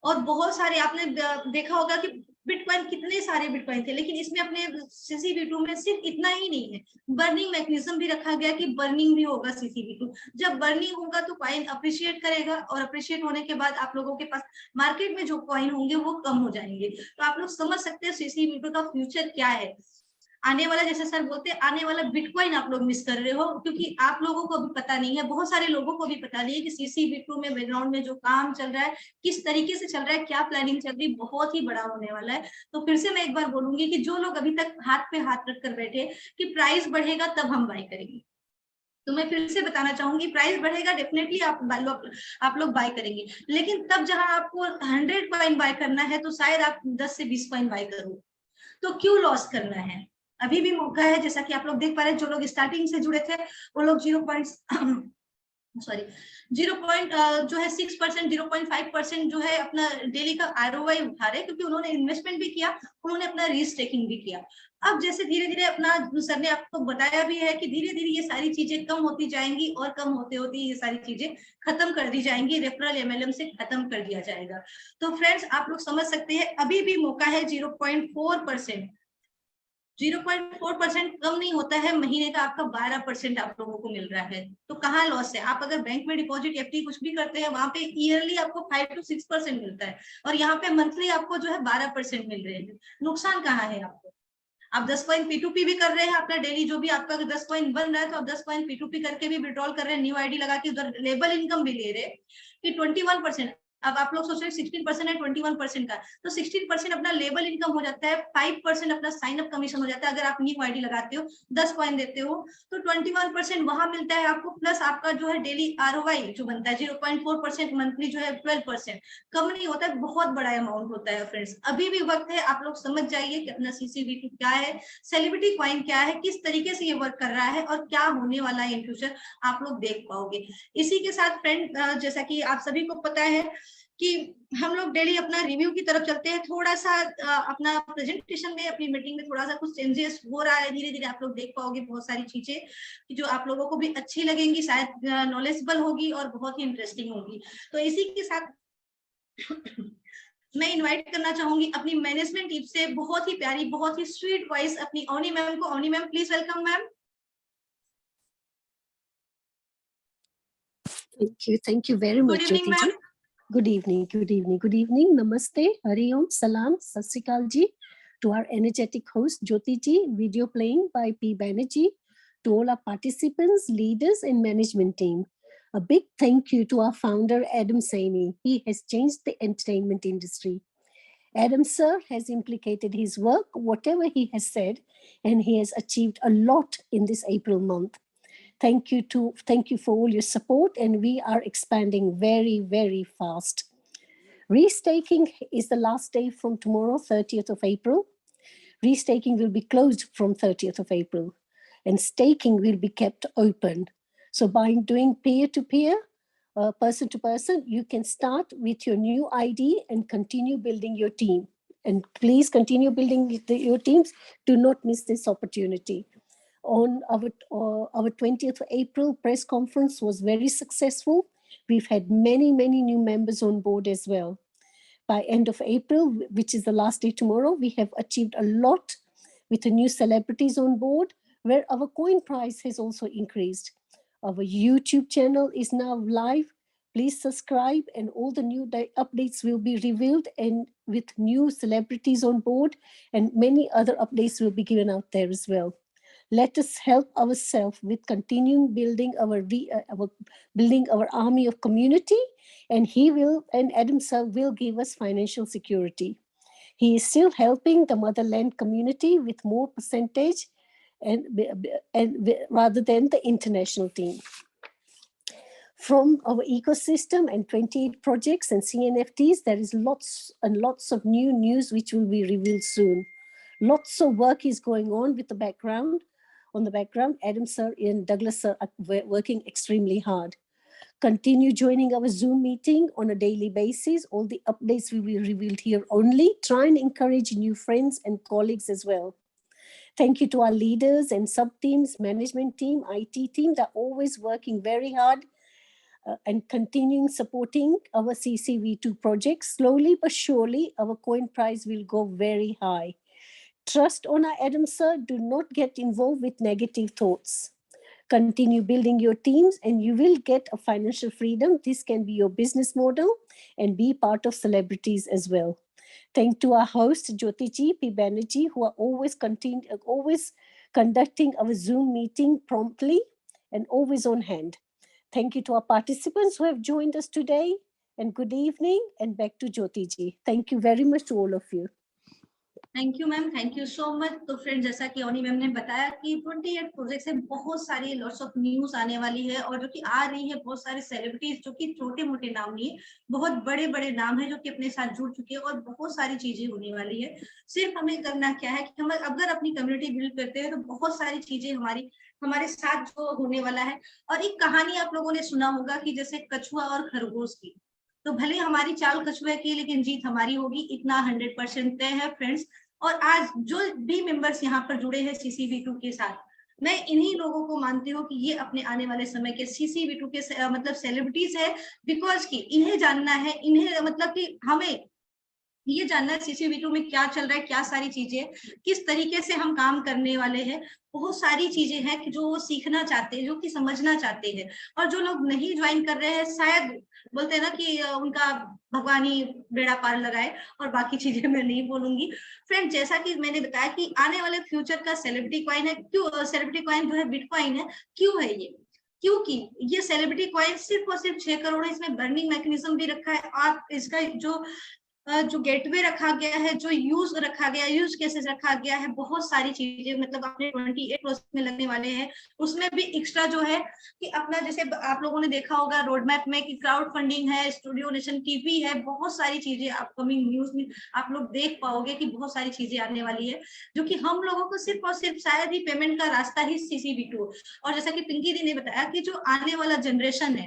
और बहुत सारे आपने देखा होगा कि बिटकॉइन, कितने सारे बिटकॉइन थे, लेकिन इसमें अपने CCV2 में सिर्फ इतना ही नहीं है, बर्निंग मैकेनिज्म भी रखा गया कि बर्निंग भी होगा CCV2। जब बर्निंग होगा तो कॉइन अप्रिशिएट करेगा, और अप्रिशिएट होने के बाद आप लोगों के पास मार्केट में जो कॉइन होंगे वो कम हो जाएंगे। तो आप लोग समझ सकते हैं CCV2 का फ्यूचर क्या है। आने वाला, जैसे सर बोलते हैं, आने वाला बिटकॉइन आप लोग मिस कर रहे हो, क्योंकि आप लोगों को भी पता नहीं है, बहुत सारे लोगों को भी पता नहीं है कि CCV2 में बैकग्राउंड में जो काम चल रहा है, किस तरीके से चल रहा है, क्या प्लानिंग चल रही है, बहुत ही बड़ा होने वाला है। तो फिर से मैं एक बार बोलूंगी कि जो लोग अभी तक हाथ पे हाथ रख कर बैठे कि प्राइस बढ़ेगा तब हम बाय करेंगे, तो मैं फिर से बताना चाहूंगी, प्राइस बढ़ेगा डेफिनेटली आप लोग बाय करेंगे, लेकिन तब जहां आपको 100 कॉइन बाय करना है तो शायद आप 10 से 20 कॉइन बाय करो। तो क्यों लॉस करना है, अभी भी मौका है। जैसा कि आप लोग देख पा रहे हैं, जो लोग स्टार्टिंग से जुड़े थे वो लोग 6% 0.5% जो है अपना डेली का ROI उठा रहे, क्योंकि उन्होंने इन्वेस्टमेंट भी किया, उन्होंने अपना रीस्टेकिंग भी किया। अब जैसे धीरे धीरे अपना, सर ने आपको बताया भी है कि धीरे धीरे ये सारी चीजें कम होती जाएंगी, और कम होते होते ये सारी चीजें खत्म कर दी जाएंगी, रेफरल MLM से खत्म कर दिया जाएगा। तो फ्रेंड्स आप लोग समझ सकते हैं, अभी भी मौका है। 0.4% 0.4% कम नहीं होता है, महीने का आपका 12% आप लोगों को मिल रहा है। तो कहाँ लॉस है? आप अगर बैंक में डिपॉजिट FD कुछ भी करते हैं, वहां पे ईयरली आपको 5 to 6% मिलता है, और यहाँ पे मंथली आपको जो है 12% मिल रहे हैं। नुकसान कहाँ है आपको? आप 10 कॉइन P2P भी कर रहे हैं, अपना डेली जो भी आपका 10 कॉइन बन रहा है, तो आप 10 कॉइन P2P करके भी विड्रॉल कर रहे हैं, न्यू ID लगा के उधर लेबल इनकम भी ले रहे हैं कि 21%। अब आप लोग सोच रहे हैं 16% है 21% का, तो 16% अपना लेबल इनकम हो जाता है, 5% अपना साइन अप कमीशन हो जाता है। अगर आप न्यू ID लगाते हो, 10 कॉइन देते हो, तो 21% वहां मिलता है आपको, प्लस आपका जो है डेली ROI जो बनता है 0.4%, मंथली जो है 12%। कम नहीं होता है, बहुत बड़ा अमाउंट होता है फ्रेंड्स। अभी भी वक्त है, आप लोग समझ जाइए कि अपना CCV2 क्या है, सेलिब्रिटी कॉइन क्या है, किस तरीके से ये वर्क कर रहा है, और क्या होने वाला है इन फ्यूचर, आप लोग देख पाओगे। इसी के साथ फ्रेंड, जैसा कि आप सभी को पता है कि हम लोग डेली अपना रिव्यू की तरफ चलते हैं। थोड़ा सा अपना प्रेजेंटेशन में, अपनी मीटिंग में थोड़ा सा कुछ चेंजेस हो रहा है, धीरे धीरे आप लोग देख पाओगे बहुत सारी चीजें जो आप लोगों को भी अच्छी लगेंगी, शायद नॉलेजेबल होगी और बहुत ही इंटरेस्टिंग होगी। तो इसी के साथ मैं इनवाइट करना चाहूंगी अपनी मैनेजमेंट टीम से, बहुत ही प्यारी, बहुत ही स्वीट वॉइस अपनी अवनी मैम को। Avni ma'am please welcome ma'am. Thank you very much, Good evening, Jyoti ji. Good evening. Namaste, Hari Om, Salam, Sat Sri Akal ji. To our energetic host, Jyoti ji, video playing by P. Banerjee. To all our participants, leaders, and management team. A big thank you to our founder, Adam Saini. He has changed the entertainment industry. Adam sir has implicated his work, whatever he has said, and he has achieved a lot in this April month. Thank you for all your support, and we are expanding very, very fast. Restaking is the last day from tomorrow, 30th of April. Restaking will be closed from 30th of April, and staking will be kept open. So by doing peer-to-peer, person to person, you can start with your new ID and continue building your team. And please continue building your teams. Do not miss this opportunity. On our 20th of April press conference was very successful. We've had many new members on board as well. By end of April, which is the last day tomorrow, we have achieved a lot with the new celebrities on board, where our coin price has also increased. Our YouTube channel is now live. Please subscribe, and all the new updates will be revealed, and with new celebrities on board, and many other updates will be given out there as well. Let us help ourselves with continuing building our army of community, and Adam Sir will give us financial security. He is still helping the motherland community with more percentage and rather than the international team. From our ecosystem and 28 projects and CNFTs, there is lots and lots of new news which will be revealed soon. Lots of work is going on with the background. On the background, Adam Sir and Douglas Sir are working extremely hard. Continue joining our Zoom meeting on a daily basis. All the updates will be revealed here only. Try and encourage new friends and colleagues as well. Thank you to our leaders and sub-teams, management team, IT team. They're always working very hard and continuing supporting our CCV2 project. Slowly but surely, our coin price will go very high. Trust on our Adam Sir. Do not get involved with negative thoughts. Continue building your teams and you will get a financial freedom. This can be your business model and be part of celebrities as well. Thank to our host, Jyoti Ji, P. Banerjee, who are always conducting our Zoom meeting promptly and always on hand. Thank you to our participants who have joined us today, and good evening, and back to Jyoti Ji. Thank you very much to all of you. Thank you ma'am, thank you so much. तो friend, जैसा कि ओनी ma'am ने बताया कि 28 project से बहुत सारी लॉट्स ऑफ न्यूज आने वाली है, और जो कि आ रही है बहुत सारे सेलिब्रिटीज जो कि छोटे मोटे नाम नहीं, बहुत बड़े बड़े नाम है जो कि अपने साथ जुड़ चुके हैं, और बहुत सारी चीजें होने वाली है। सिर्फ हमें करना क्या है कि हम अगर अपनी कम्युनिटी बिल्ड करते हैं तो बहुत सारी चीजें हमारे साथ जो होने वाला है। और एक कहानी आप लोगों ने सुना होगा कि जैसे कछुआ और खरगोश की, तो भले हमारी चाल कछुए की लेकिन जीत हमारी होगी, इतना 100% तय है फ्रेंड्स। और आज जो भी मेंबर्स यहाँ पर जुड़े हैं CCV2 के साथ, मैं इन्हीं लोगों को मानती हूँ कि ये अपने आने वाले समय के CCV2 के मतलब सेलिब्रिटीज है, बिकॉज कि इन्हें जानना है, इन्हें मतलब कि हमें ये जानना है CCV2 में क्या चल रहा है, क्या सारी चीजें, किस तरीके से हम काम करने वाले हैं। बहुत सारी चीजें हैं कि जो वो सीखना चाहते हैं, जो कि समझना चाहते हैं। और जो लोग नहीं ज्वाइन कर रहे हैं, शायद बोलते हैं ना कि उनका भगवान ही बेड़ा पार लगाए, और बाकी चीजें मैं नहीं बोलूंगी। फ्रेंड, जैसा कि मैंने बताया कि आने वाले फ्यूचर का सेलिब्रिटी कॉइन है। क्यों सेलिब्रिटी कॉइन जो है बिटकॉइन है? क्यों है ये? क्योंकि ये सेलिब्रिटी कॉइन सिर्फ और सिर्फ 6 करोड़ है। इसमें बर्निंग मैकेनिज्म भी रखा है। आप इसका जो गेटवे रखा गया है, जो यूज रखा गया, यूज केसेस रखा गया है, बहुत सारी चीजें मतलब अपने 28 प्रोजेक्ट में लगने वाले हैं। उसमें भी एक्स्ट्रा जो है कि अपना, जैसे आप लोगों ने देखा होगा रोड मैप में कि क्राउड फंडिंग है, स्टूडियो नेशन टीवी है, बहुत सारी चीजें अपकमिंग न्यूज में आप लोग देख पाओगे कि बहुत सारी चीजें आने वाली है, जो कि हम लोगों को सिर्फ और सिर्फ शायद ही पेमेंट का रास्ता ही CCV2। और जैसा कि पिंकी दी ने बताया कि जो आने वाला जनरेशन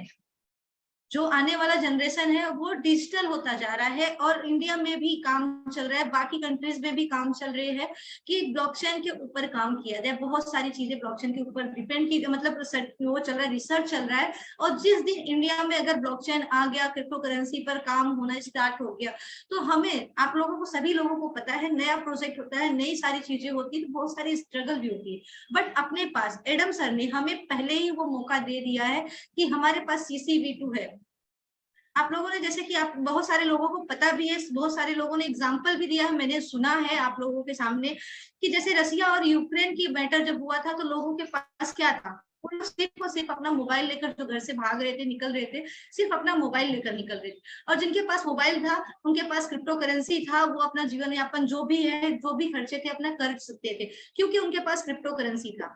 है वो डिजिटल होता जा रहा है, और इंडिया में भी काम चल रहा है, बाकी कंट्रीज में भी काम चल रहे हैं कि ब्लॉकचेन के ऊपर काम किया जाए। बहुत सारी चीजें ब्लॉकचेन के ऊपर डिपेंड की, मतलब वो चल रहा है, रिसर्च चल रहा है। और जिस दिन इंडिया में अगर ब्लॉकचेन आ गया, क्रिप्टो करेंसी पर काम होना स्टार्ट हो गया, तो हमें, आप लोगों को, सभी लोगों को पता है, नया प्रोजेक्ट होता है, नई सारी चीजें होती है, तो बहुत सारी स्ट्रगल भी होती है। बट अपने पास एडम सर ने हमें पहले ही वो मौका दे दिया है कि हमारे पास CCV2 है। आप लोगों ने, जैसे कि आप बहुत सारे लोगों को पता भी है, बहुत सारे लोगों ने एग्जाम्पल भी दिया है, मैंने सुना है आप लोगों के सामने कि जैसे रसिया और यूक्रेन की मैटर जब हुआ था, तो लोगों के पास क्या था? वो लोग सिर्फ और सिर्फ अपना मोबाइल लेकर जो घर से भाग रहे थे, निकल रहे थे, सिर्फ अपना मोबाइल लेकर निकल रहे थे। और जिनके पास मोबाइल था, उनके पास क्रिप्टो करेंसी था, वो अपना जीवन यापन जो भी है, जो भी खर्चे थे अपना कर सकते थे, क्योंकि उनके पास क्रिप्टो करेंसी था।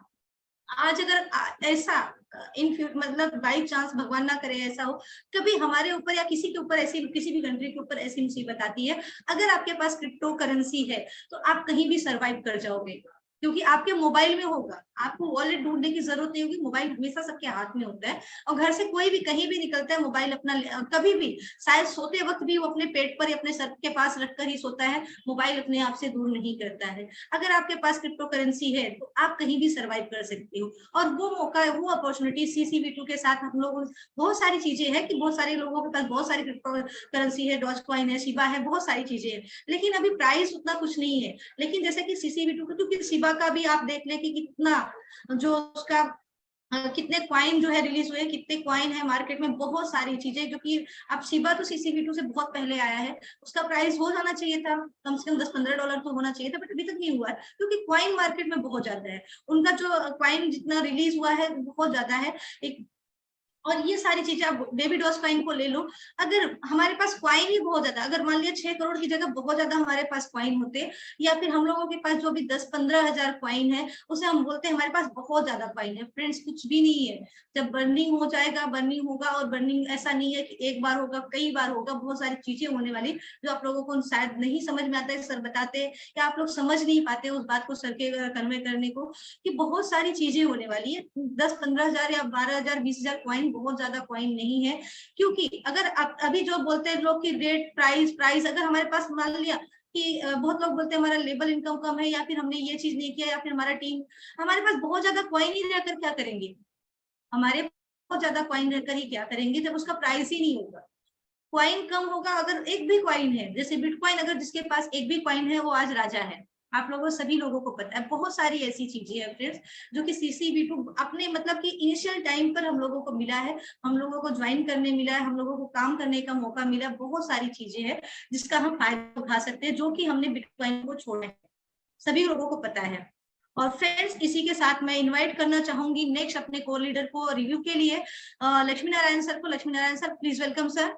आज अगर ऐसा मतलब बाई चांस, भगवान ना करे ऐसा हो, कभी हमारे ऊपर या किसी के ऊपर ऐसी, किसी भी कंट्री के ऊपर ऐसी मुसीबत आती है, अगर आपके पास क्रिप्टो करेंसी है तो आप कहीं भी सरवाइव कर जाओगे। क्योंकि आपके मोबाइल में होगा, आपको वॉलेट ढूंढने की जरूरत नहीं होगी, मोबाइल हमेशा सबके हाथ में होता है। और घर से कोई भी कहीं भी निकलता है मोबाइल अपना कभी भी, शायद सोते वक्त भी वो अपने पेट पर या अपने सर के पास रखकर ही सोता है, मोबाइल अपने आप से दूर नहीं करता है। अगर आपके पास क्रिप्टो करेंसी है तो आप कहीं भी सर्वाइव कर सकते हो। और वो मौका, वो अपॉर्चुनिटी CCV2 के साथ हम लोग, बहुत सारी चीजें हैं कि बहुत सारे लोगों के पास बहुत सारी क्रिप्टो करेंसी है, डॉज कॉइन है, शिबा है, बहुत सारी चीजें हैं, लेकिन अभी प्राइस उतना कुछ नहीं है। लेकिन जैसे कि CCV2 क्योंकि शिबा का भी आप देख लें कि कितना जो उसका कितने कॉइन जो है रिलीज हुए, कितने कॉइन है मार्केट में, बहुत सारी चीजें जो कि अब शिबा तो CCV2 से बहुत पहले आया है, उसका प्राइस हो जाना चाहिए था कम से कम $10-15 तो होना चाहिए था, बट अभी तक नहीं हुआ है क्योंकि कॉइन मार्केट में बहुत ज्यादा है, उनका जो कॉइन जितना रिलीज हुआ है बहुत ज्यादा है। एक और ये सारी चीजें, आप बेबी डॉस कॉइन को ले लो, अगर हमारे पास कॉइन ही बहुत ज्यादा, अगर मान लिया 6 करोड़ की जगह बहुत ज्यादा हमारे पास कॉइन होते, या फिर हम लोगों के पास जो भी 10-15 हजार कॉइन है, उसे हम बोलते हैं हमारे पास बहुत ज्यादा कॉइन है। फ्रेंड्स, कुछ भी नहीं है। जब बर्निंग हो जाएगा, बर्निंग होगा, और बर्निंग ऐसा नहीं है कि एक बार होगा, कई बार होगा, बहुत सारी चीजें होने वाली जो आप लोगों को शायद नहीं समझ में आता है, सर बताते या आप लोग समझ नहीं पाते उस बात को सर के कन्वे करने को, कि बहुत सारी चीजें होने वाली है। 10-15 हजार या 12,000 20,000 कॉइन बहुत ज्यादा कॉइन नहीं है। क्योंकि अगर आप अभी जो बोलते हैं लोग कि रेट प्राइस अगर हमारे पास मान लिया कि बहुत लोग बोलते हैं हमारा लेबल इनकम कम है, या फिर हमने ये चीज नहीं किया, या फिर हमारा टीम, हमारे पास बहुत ज्यादा कॉइन ही रहकर क्या करेंगे, हमारे बहुत ज्यादा कॉइन रहकर ही क्या करेंगे जब उसका प्राइस ही नहीं होगा। कॉइन कम होगा, अगर एक भी कॉइन है, जैसे बिटकॉइन, अगर जिसके पास एक भी कॉइन है वो आज राजा है। आप लोगों सभी लोगों को पता है, बहुत सारी ऐसी चीजें हैं फ्रेंड्स जो कि CCV2 अपने मतलब कि इनिशियल टाइम पर हम लोगों को मिला है, हम लोगों को ज्वाइन करने मिला है, हम लोगों को काम करने का मौका मिला, बहुत सारी चीजें हैं जिसका हम फायदा उठा सकते हैं, जो कि हमने बिटकॉइन को छोड़ा है, सभी लोगों को पता है। और फ्रेंड्स, इसी के साथ मैं इनवाइट करना चाहूंगी नेक्स्ट अपने को लीडर को रिव्यू के लिए, लक्ष्मी नारायण सर को। Lakshmi Narayan sir, please welcome sir.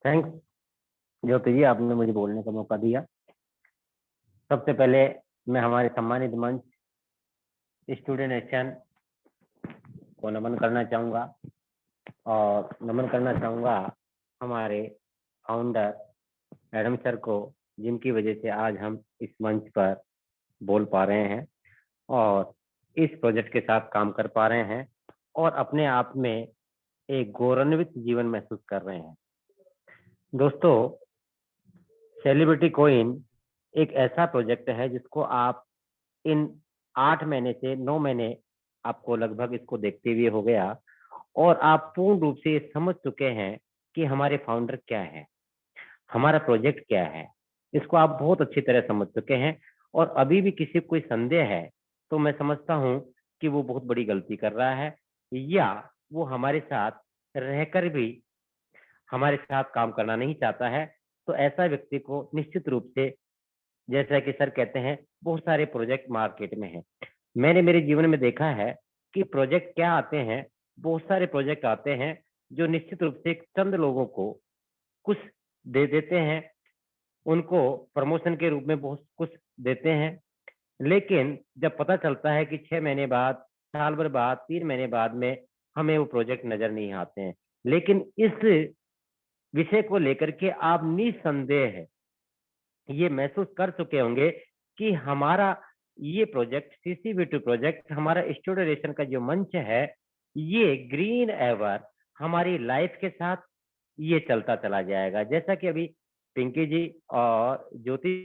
Thanks Jyoti ji, आपने मुझे बोलने का मौका दिया। सबसे पहले मैं हमारे सम्मानित मंच स्टूडेंट नेशन को नमन करना चाहूँगा, और नमन करना चाहूँगा हमारे फाउंडर एडम सर को, जिनकी वजह से आज हम इस मंच पर बोल पा रहे हैं और इस प्रोजेक्ट के साथ काम कर पा रहे हैं और अपने आप में एक गौरवान्वित जीवन महसूस कर रहे हैं। दोस्तों, सेलिब्रिटी कॉइन एक ऐसा प्रोजेक्ट है जिसको आप इन 8 महीने से 9 महीने आपको लगभग इसको देखते हुए हो गया, और आप पूर्ण रूप से समझ चुके हैं कि हमारे फाउंडर क्या है, हमारा प्रोजेक्ट क्या है। इसको आप बहुत अच्छी तरह समझ चुके हैं, और अभी भी किसी को कोई संदेह है तो मैं समझता हूँ कि वो बहुत बड़ी गलती कर रहा है, या वो हमारे साथ रहकर भी हमारे साथ काम करना नहीं चाहता है। तो ऐसा व्यक्ति को निश्चित रूप से, जैसा कि सर कहते हैं, बहुत सारे प्रोजेक्ट मार्केट में हैं। मैंने मेरे जीवन में देखा है कि प्रोजेक्ट क्या आते हैं, बहुत सारे प्रोजेक्ट आते हैं जो निश्चित रूप से चंद लोगों को कुछ दे देते हैं, उनको प्रमोशन के रूप में बहुत कुछ देते हैं, लेकिन जब पता चलता है कि 6 महीने बाद, साल भर बाद, 3 महीने बाद में हमें वो प्रोजेक्ट नजर नहीं आते हैं। लेकिन इस विषय को लेकर के आप निसंदेह ये महसूस कर चुके होंगे कि हमारा ये प्रोजेक्ट CCV2 प्रोजेक्ट, हमारा स्टूडेंटेशन का जो मंच है, ये ग्रीन एवर हमारी लाइफ के साथ ये चलता चला जाएगा। जैसा कि अभी पिंकी जी और ज्योति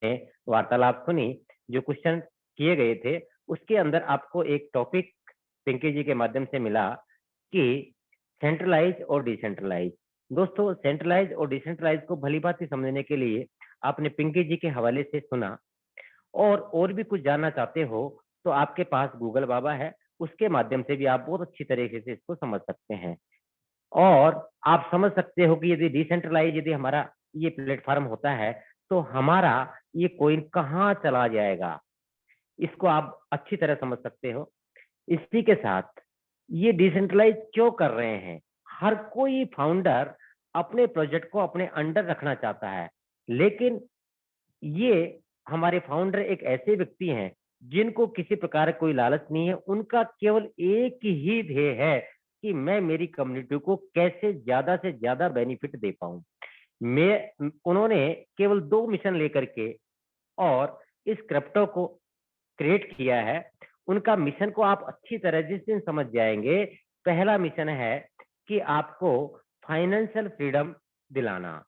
ने वार्तालाप सुनी, जो क्वेश्चन किए गए थे, उसके अंदर आपको एक टॉपिक पिंकी जी के माध्यम से मिला कि सेंट्रलाइज और डिसेंट्रलाइज। दोस्तों, सेंट्रलाइज और डिसेंट्रलाइज को भली भांति समझने के लिए आपने पिंकी जी के हवाले से सुना, और भी कुछ जानना चाहते हो तो आपके पास गूगल बाबा है, उसके माध्यम से भी आप बहुत अच्छी तरीके से इसको समझ सकते हैं। और आप समझ सकते हो कि यदि डिसेंट्रलाइज, यदि हमारा ये प्लेटफॉर्म होता है तो हमारा ये कॉइन कहाँ चला जाएगा, इसको आप अच्छी तरह समझ सकते हो। इसी के साथ ये डिसेंट्रलाइज क्यों कर रहे हैं, हर कोई फाउंडर अपने प्रोजेक्ट को अपने अंडर रखना चाहता है, लेकिन ये हमारे फाउंडर एक ऐसे व्यक्ति हैं जिनको किसी प्रकार कोई लालच नहीं है। उनका केवल एक ही ध्येय है कि मैं मेरी कम्युनिटी को कैसे ज्यादा से ज्यादा बेनिफिट दे पाऊं। उन्होंने केवल 2 मिशन लेकर के और इस क्रिप्टो को क्रिएट किया है। उनका मिशन को आप अच्छी तरह जिस दिन समझ जाएंगे, पहला मिशन है कि आपको फाइनेंशियल फ्रीडम दिलाना,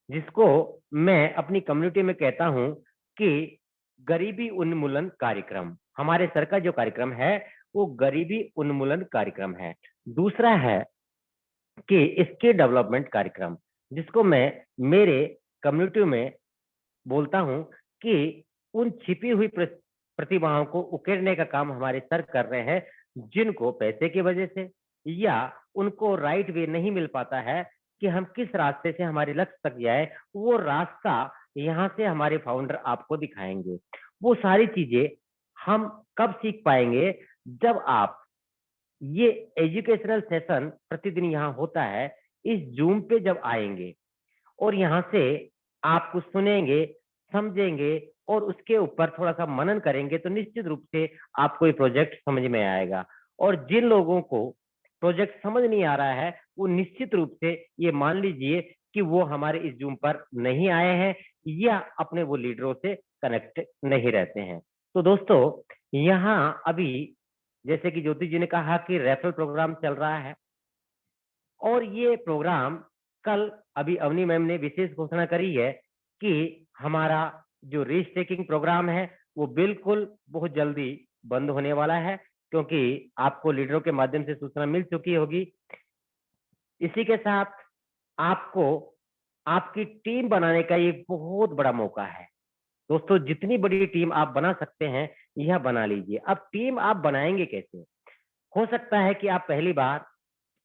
जिसको मैं अपनी कम्युनिटी में कहता हूं कि गरीबी उन्मूलन कार्यक्रम। हमारे सर का जो कार्यक्रम है वो गरीबी उन्मूलन कार्यक्रम है। दूसरा है कि स्किल डेवलपमेंट कार्यक्रम, जिसको मैं मेरे कम्युनिटी में बोलता हूं कि उन छिपी हुई प्रतिभाओं को उकेरने का काम हमारे सर कर रहे हैं, जिनको पैसे की वजह से या उनको राइट वे नहीं मिल पाता है कि हम किस रास्ते से हमारे लक्ष्य तक जाए। वो रास्ता यहाँ से हमारे फाउंडर आपको दिखाएंगे। वो सारी चीजें हम कब सीख पाएंगे, जब आप ये एजुकेशनल सेशन प्रतिदिन यहाँ होता है, इस जूम पे जब आएंगे और यहाँ से आप कुछ सुनेंगे, समझेंगे और उसके ऊपर थोड़ा सा मनन करेंगे, तो निश्चित रूप से आपको ये प्रोजेक्ट समझ में आएगा। और जिन लोगों को प्रोजेक्ट समझ नहीं आ रहा है, वो निश्चित रूप से ये मान लीजिए कि वो हमारे इस जूम पर नहीं आए हैं या अपने वो लीडरों से कनेक्ट नहीं रहते हैं। तो दोस्तों, यहाँ अभी जैसे कि ज्योति जी ने कहा कि रेफरल प्रोग्राम चल रहा है, और ये प्रोग्राम कल अभी अवनी मैम ने विशेष घोषणा करी है कि हमारा जो रिस्क टेकिंग प्रोग्राम है वो बिल्कुल बहुत जल्दी बंद होने वाला है, क्योंकि आपको लीडरों के माध्यम से सूचना मिल चुकी होगी। इसी के साथ आपको आपकी टीम बनाने का एक बहुत बड़ा मौका है। दोस्तों, जितनी बड़ी टीम आप बना सकते हैं यह बना लीजिए। अब टीम आप बनाएंगे कैसे? हो सकता है कि आप पहली बार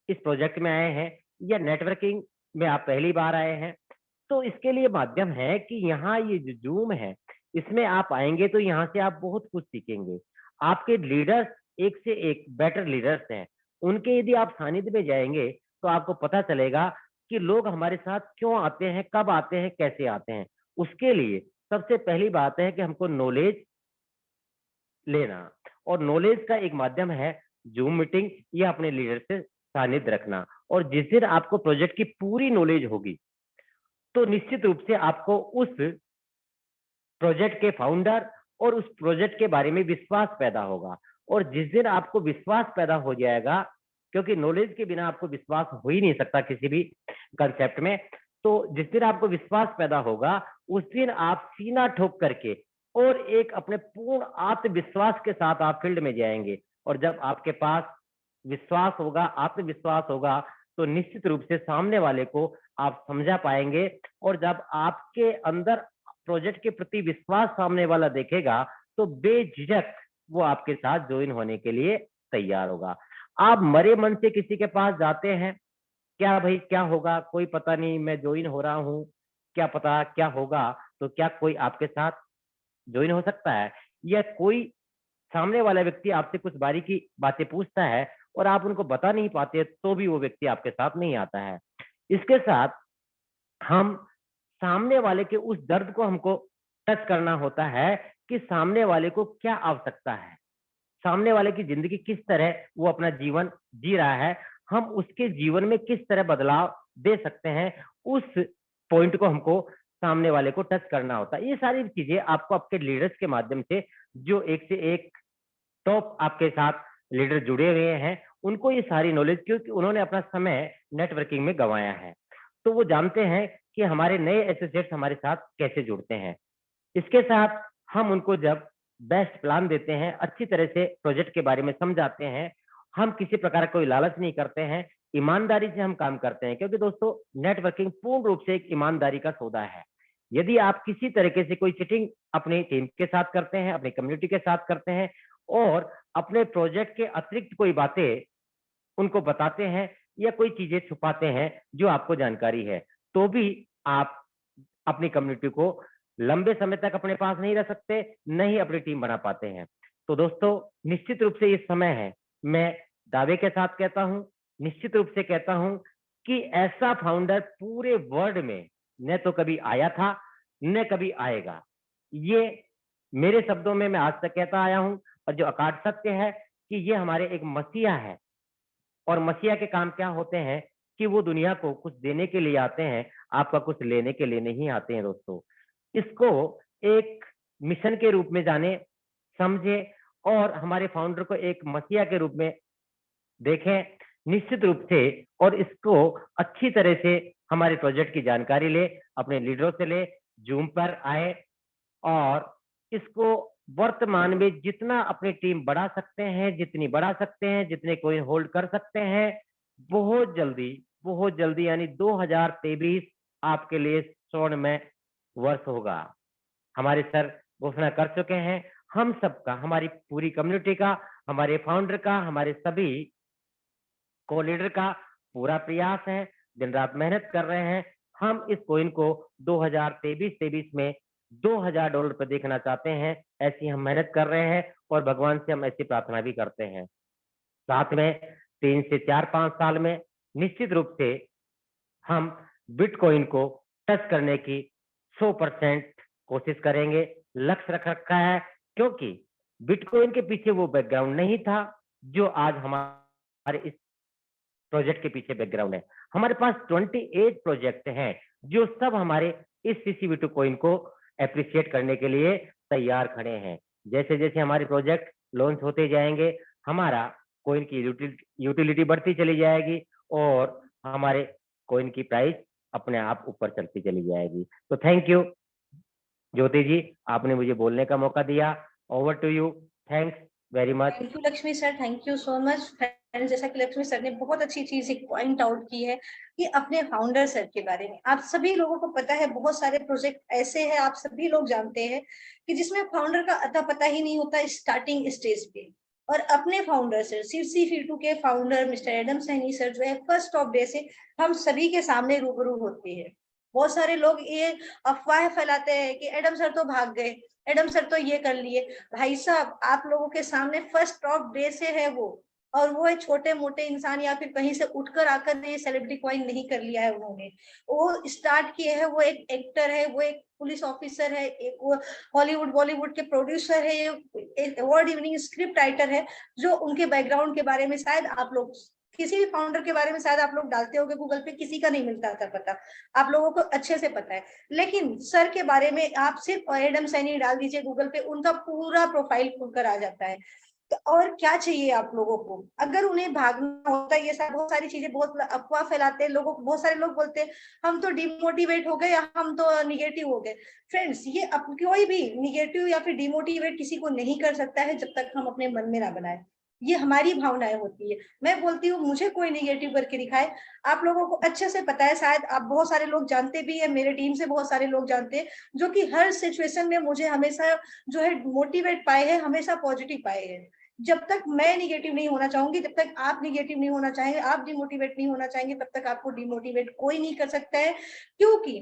इस प्रोजेक्ट में आए हैं या नेटवर्किंग में आप पहली बार आए हैं, तो इसके लिए माध्यम है कि यहाँ ये जो जूम है, इसमें आप आएंगे तो यहाँ से आप बहुत कुछ सीखेंगे। आपके लीडर्स एक से एक बेटर लीडर्स हैं, उनके यदि आप सानिध्य में जाएंगे तो आपको पता चलेगा कि लोग हमारे साथ क्यों आते हैं, कब आते हैं, कैसे आते हैं। उसके लिए सबसे पहली बात है कि हमको नॉलेज लेना, और नॉलेज का एक माध्यम है जूम मीटिंग या अपने लीडर से सानिध्य रखना। और जिस दिन आपको प्रोजेक्ट की पूरी नॉलेज होगी, तो निश्चित रूप से आपको उस प्रोजेक्ट के फाउंडर और उस प्रोजेक्ट के बारे में विश्वास पैदा होगा। और जिस दिन आपको विश्वास पैदा हो जाएगा, क्योंकि नॉलेज के बिना आपको विश्वास हो ही नहीं सकता किसी भी कंसेप्ट में, तो जिस दिन आपको विश्वास पैदा होगा, उस दिन आप सीना ठोक करके और एक अपने पूर्ण आत्मविश्वास के साथ आप फील्ड में जाएंगे। और जब आपके पास विश्वास होगा, आत्मविश्वास होगा, तो निश्चित रूप से सामने वाले को आप समझा पाएंगे। और जब आपके अंदर प्रोजेक्ट के प्रति विश्वास सामने वाला देखेगा, तो बेझिझक वो आपके साथ ज्वाइन होने के लिए तैयार होगा। आप मरे मन से किसी के पास जाते हैं, क्या भाई क्या होगा, कोई पता नहीं, मैं ज्वाइन हो रहा हूँ, क्या पता क्या होगा, तो क्या कोई आपके साथ ज्वाइन हो सकता है? या कोई सामने वाला व्यक्ति आपसे कुछ बारीकी बातें पूछता है और आप उनको बता नहीं पाते, तो भी वो व्यक्ति आपके साथ नहीं आता है। इसके साथ हम सामने वाले के उस दर्द को हमको टच करना होता है कि सामने वाले को क्या आवश्यकता है, सामने वाले की जिंदगी किस तरह वो अपना जीवन जी रहा है, हम उसके जीवन में किस तरह बदलाव दे सकते हैं, उस पॉइंट को हमको सामने वाले को टच करना होता है। ये सारी चीजें आपको आपके लीडर्स के माध्यम से, जो एक से एक टॉप आपके साथ लीडर जुड़े हुए हैं, उनको ये सारी नॉलेज, क्योंकि उन्होंने अपना समय नेटवर्किंग में गंवाया है, तो वो जानते हैं कि हमारे नए एसोसिएट्स हमारे साथ कैसे जुड़ते हैं। इसके साथ हम उनको जब बेस्ट प्लान देते हैं, अच्छी तरह से प्रोजेक्ट के बारे में समझाते हैं, हम किसी प्रकार का कोई लालच नहीं करते हैं, ईमानदारी से हम काम करते हैं, क्योंकि दोस्तों नेटवर्किंग पूर्ण रूप से एक ईमानदारी का सौदा है। यदि आप किसी तरीके से कोई चीटिंग अपनी टीम के साथ करते हैं, अपनी कम्युनिटी के साथ करते हैं और अपने प्रोजेक्ट के अतिरिक्त कोई बातें उनको बताते हैं या कोई चीजें छुपाते हैं जो आपको जानकारी है, तो भी आप अपनी कम्युनिटी को लंबे समय तक अपने पास नहीं रह सकते, न ही अपनी टीम बना पाते हैं। तो दोस्तों, निश्चित रूप से ये समय है, मैं दावे के साथ कहता हूं, निश्चित रूप से कहता हूं कि ऐसा फाउंडर पूरे वर्ल्ड में न तो कभी आया था न कभी आएगा। ये मेरे शब्दों में मैं आज तक कहता आया हूं, और जो अकाट सत्य है कि ये हमारे एक मसीहा है। और मसीहा के काम क्या होते हैं कि वो दुनिया को कुछ देने के लिए आते हैं। आपका कुछ लेने के लिए नहीं आते हैं दोस्तों। इसको एक मिशन के रूप में जाने, समझे और हमारे फाउंडर को एक मसीहा के रूप में देखें निश्चित रूप से, और इसको अच्छी तरह से हमारे प्रोजेक्ट की जानकारी ले, अपने लीडरों से ले, जूम पर आए और इसको वर्तमान में जितना अपनी टीम बढ़ा सकते हैं, जितनी बढ़ा सकते हैं, जितने कोई होल्ड कर सकते हैं, बहुत जल्दी यानी 2023 आपके लिए स्वर्णमय वर्ष होगा। हमारे सर घोषणा कर चुके हैं। हम सबका, हमारी पूरी कम्युनिटी का, हमारे फाउंडर का, हमारे सभी को लीडर का पूरा प्रयास है, दिन रात मेहनत कर रहे हैं। हम इस कॉइन को 2023 में $2000 पे देखना चाहते हैं। ऐसी हम मेहनत कर रहे हैं और भगवान से हम ऐसी प्रार्थना भी करते हैं। साथ में 3 से 4-5 साल में निश्चित रूप से हम बिटकॉइन को टच करने की 100% कोशिश करेंगे, लक्ष्य रख रखा है, क्योंकि बिटकॉइन के पीछे वो बैकग्राउंड नहीं था जो आज हमारे इस प्रोजेक्ट के पीछे बैकग्राउंड है। हमारे पास 28 प्रोजेक्ट हैं जो सब हमारे इस CCV2 कॉइन को एप्रिशिएट करने के लिए तैयार खड़े हैं। जैसे जैसे हमारे प्रोजेक्ट लॉन्च होते जाएंगे, हमारा कॉइन की यूटिलिटी बढ़ती चली जाएगी और हमारे कॉइन की प्राइस अपने आप ऊपर चलती चली जाएगी। तो थैंक यू ज्योति जी, आपने मुझे बोलने का मौका दिया। Over to you. Thanks very much. Thank you Lakshmi sir, thank you so much. Friends, जैसा कि लक्ष्मी सर ने बहुत अच्छी चीज एक पॉइंट आउट की है कि अपने फाउंडर सर के बारे में आप सभी लोगों को पता है, बहुत सारे प्रोजेक्ट ऐसे हैं, आप सभी लोग जानते हैं कि जिसमें फाउंडर का अता पता ही नहीं होता स्टार्टिंग स्टेज पे। और अपने फाउंडर सर CCV2 के founder mister Adam Saini sir जो है फर्स्ट ऑफ डे से हम सभी के सामने रूबरू होते हैं। बहुत सारे लोग ये अफवाह फैलाते हैं कि एडम सर तो भाग गए, एडम सर तो ये कर लिए। भाई साहब, आप लोगों के सामने फर्स्ट ऑफ डे से है वो, और वो एक छोटे मोटे इंसान या फिर कहीं से उठकर आकर ये सेलिब्रिटी कॉइन नहीं कर लिया है उन्होंने। वो स्टार्ट किए हैं, वो एक एक्टर है, वो एक पुलिस ऑफिसर है, एक वो हॉलीवुड बॉलीवुड के प्रोड्यूसर है, एक अवार्ड विनिंग स्क्रिप्ट राइटर है। जो उनके बैकग्राउंड के बारे में शायद आप लोग किसी भी फाउंडर के बारे में शायद आप लोग डालते होंगे गूगल पे, किसी का नहीं मिलता था पता, आप लोगों को अच्छे से पता है। लेकिन सर के बारे में आप सिर्फ एडम सैनी डाल दीजिए गूगल पे, उनका पूरा प्रोफाइल खुलकर आ जाता है। तो और क्या चाहिए आप लोगों को? अगर उन्हें भागना होता है, ये सब बहुत सारी चीजें, बहुत अफवाह फैलाते हैं लोगों को, बहुत सारे लोग बोलते हैं हम तो डिमोटिवेट हो गए या हम तो निगेटिव हो गए। फ्रेंड्स, ये कोई भी निगेटिव या फिर डिमोटिवेट किसी को नहीं कर सकता है जब तक हम अपने मन में ना बनाए। ये हमारी भावनाएं होती है। मैं बोलती हूँ मुझे कोई निगेटिव करके दिखाए, आप लोगों को अच्छे से पता है, शायद आप बहुत सारे लोग जानते भी है, मेरे टीम से बहुत सारे लोग जानते हैं जो कि हर सिचुएशन में मुझे हमेशा जो है मोटिवेट पाए हैं, हमेशा पॉजिटिव पाए हैं। जब तक मैं निगेटिव नहीं होना चाहूंगी, जब तक आप निगेटिव नहीं होना चाहेंगे, आप डिमोटिवेट नहीं होना चाहेंगे, तब तक आपको डिमोटिवेट कोई नहीं कर सकता है। क्योंकि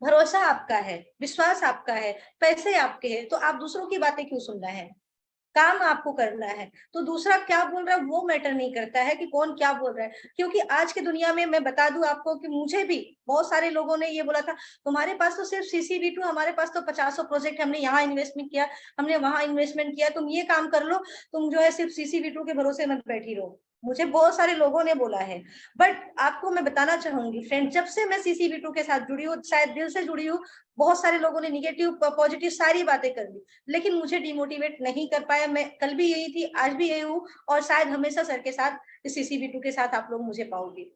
भरोसा आपका है, विश्वास आपका है, पैसे आपके हैं, तो आप दूसरों की बातें क्यों सुन रहे हैं? काम आपको करना है, तो दूसरा क्या बोल रहा है वो मैटर नहीं करता है कि कौन क्या बोल रहा है। क्योंकि आज की दुनिया में मैं बता दूं आपको कि मुझे भी बहुत सारे लोगों ने ये बोला था तुम्हारे पास तो सिर्फ CCV2, हमारे पास तो 50 प्रोजेक्ट, हमने यहाँ इन्वेस्टमेंट किया, हमने वहां इन्वेस्टमेंट किया, तुम ये काम कर लो, तुम जो है सिर्फ CCV2 के भरोसे मत बैठी रहो। मुझे बहुत सारे लोगों ने बोला है। बट आपको मैं बताना चाहूंगी फ्रेंड, जब से मैं CCV2 के साथ जुड़ी हूँ, शायद दिल से जुड़ी हूँ, बहुत सारे लोगों ने निगेटिव पॉजिटिव सारी बातें कर ली, लेकिन मुझे डिमोटिवेट नहीं कर पाया। मैं कल भी यही थी, आज भी यही हूँ, और शायद हमेशा सर के साथ, CCV2 के साथ आप लोग मुझे पाओगे।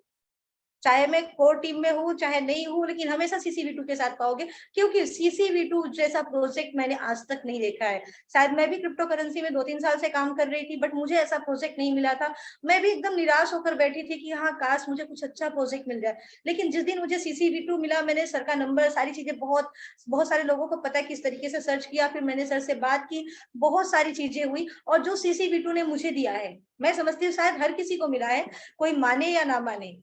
चाहे मैं कोर टीम में हूँ चाहे नहीं हूँ, लेकिन हमेशा CCV2 के साथ पाओगे, क्योंकि CCV2 जैसा प्रोजेक्ट मैंने आज तक नहीं देखा है। शायद मैं भी क्रिप्टो करेंसी में 2-3 साल से काम कर रही थी, बट मुझे ऐसा प्रोजेक्ट नहीं मिला था। मैं भी एकदम निराश होकर बैठी थी कि हाँ काश मुझे कुछ अच्छा प्रोजेक्ट मिल जाए। लेकिन जिस दिन मुझे CCV2 मिला, मैंने सर का नंबर, सारी चीजें, बहुत सारे लोगों को पता है किस तरीके से सर्च किया, फिर मैंने सर से बात की, बहुत सारी चीजें हुई, और जो CCV2 ने मुझे दिया है, मैं समझती हूँ शायद हर किसी को मिला है, कोई माने या ना माने,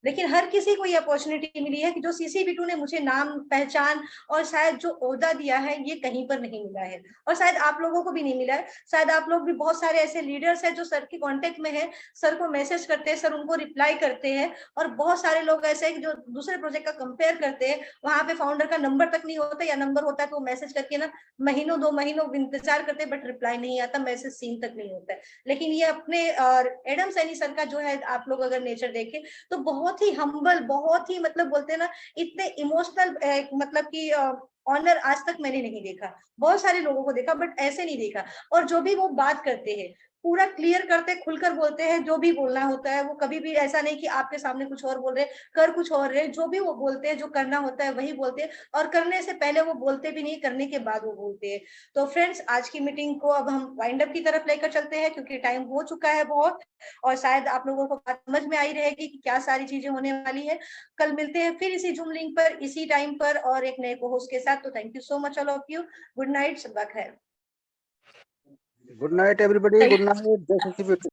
लेकिन हर किसी को ये अपॉर्चुनिटी मिली है कि जो CCV2 ने मुझे नाम, पहचान और शायद जो ओहदा दिया है, ये कहीं पर नहीं मिला है, और शायद आप लोगों को भी नहीं मिला है। शायद आप लोग भी, बहुत सारे ऐसे लीडर्स हैं जो सर के कांटेक्ट में है, सर को मैसेज करते हैं, सर उनको रिप्लाई करते हैं, और बहुत सारे लोग ऐसे हैं जो दूसरे प्रोजेक्ट का कंपेयर करते हैं, वहां पे फाउंडर का नंबर तक नहीं होता, या नंबर होता है तो मैसेज करके ना महीनों 2 महीनों इंतजार करते हैं, बट रिप्लाई नहीं आता, मैसेज सीन तक नहीं होता है। लेकिन ये अपने एडम सैनी सर का जो है, आप लोग अगर नेचर देखें तो बहुत बहुत ही हम्बल, बहुत ही मतलब बोलते हैं ना इतने इमोशनल, मतलब कि ऑनर आज तक मैंने नहीं देखा। बहुत सारे लोगों को देखा बट ऐसे नहीं देखा। और जो भी वो बात करते हैं पूरा क्लियर करते, खुलकर बोलते हैं, जो भी बोलना होता है वो कभी भी ऐसा नहीं कि आपके सामने कुछ और बोल रहे, कर कुछ और रहे। जो भी वो बोलते हैं, जो करना होता है वही बोलते हैं, और करने से पहले वो बोलते भी नहीं, करने के बाद वो बोलते हैं। तो फ्रेंड्स, आज की मीटिंग को अब हम वाइंड अप की तरफ लेकर चलते हैं, क्योंकि टाइम हो चुका है बहुत, और शायद आप लोगों को बात समझ में आई रहेगी कि क्या सारी चीजें होने वाली है। कल मिलते हैं फिर इसी जूम लिंक पर, इसी टाइम पर, और एक नए को-होस्ट के साथ। तो thank you so much all of you. Good night, शब्बा खैर। Good night, everybody. Good night. Jai Shri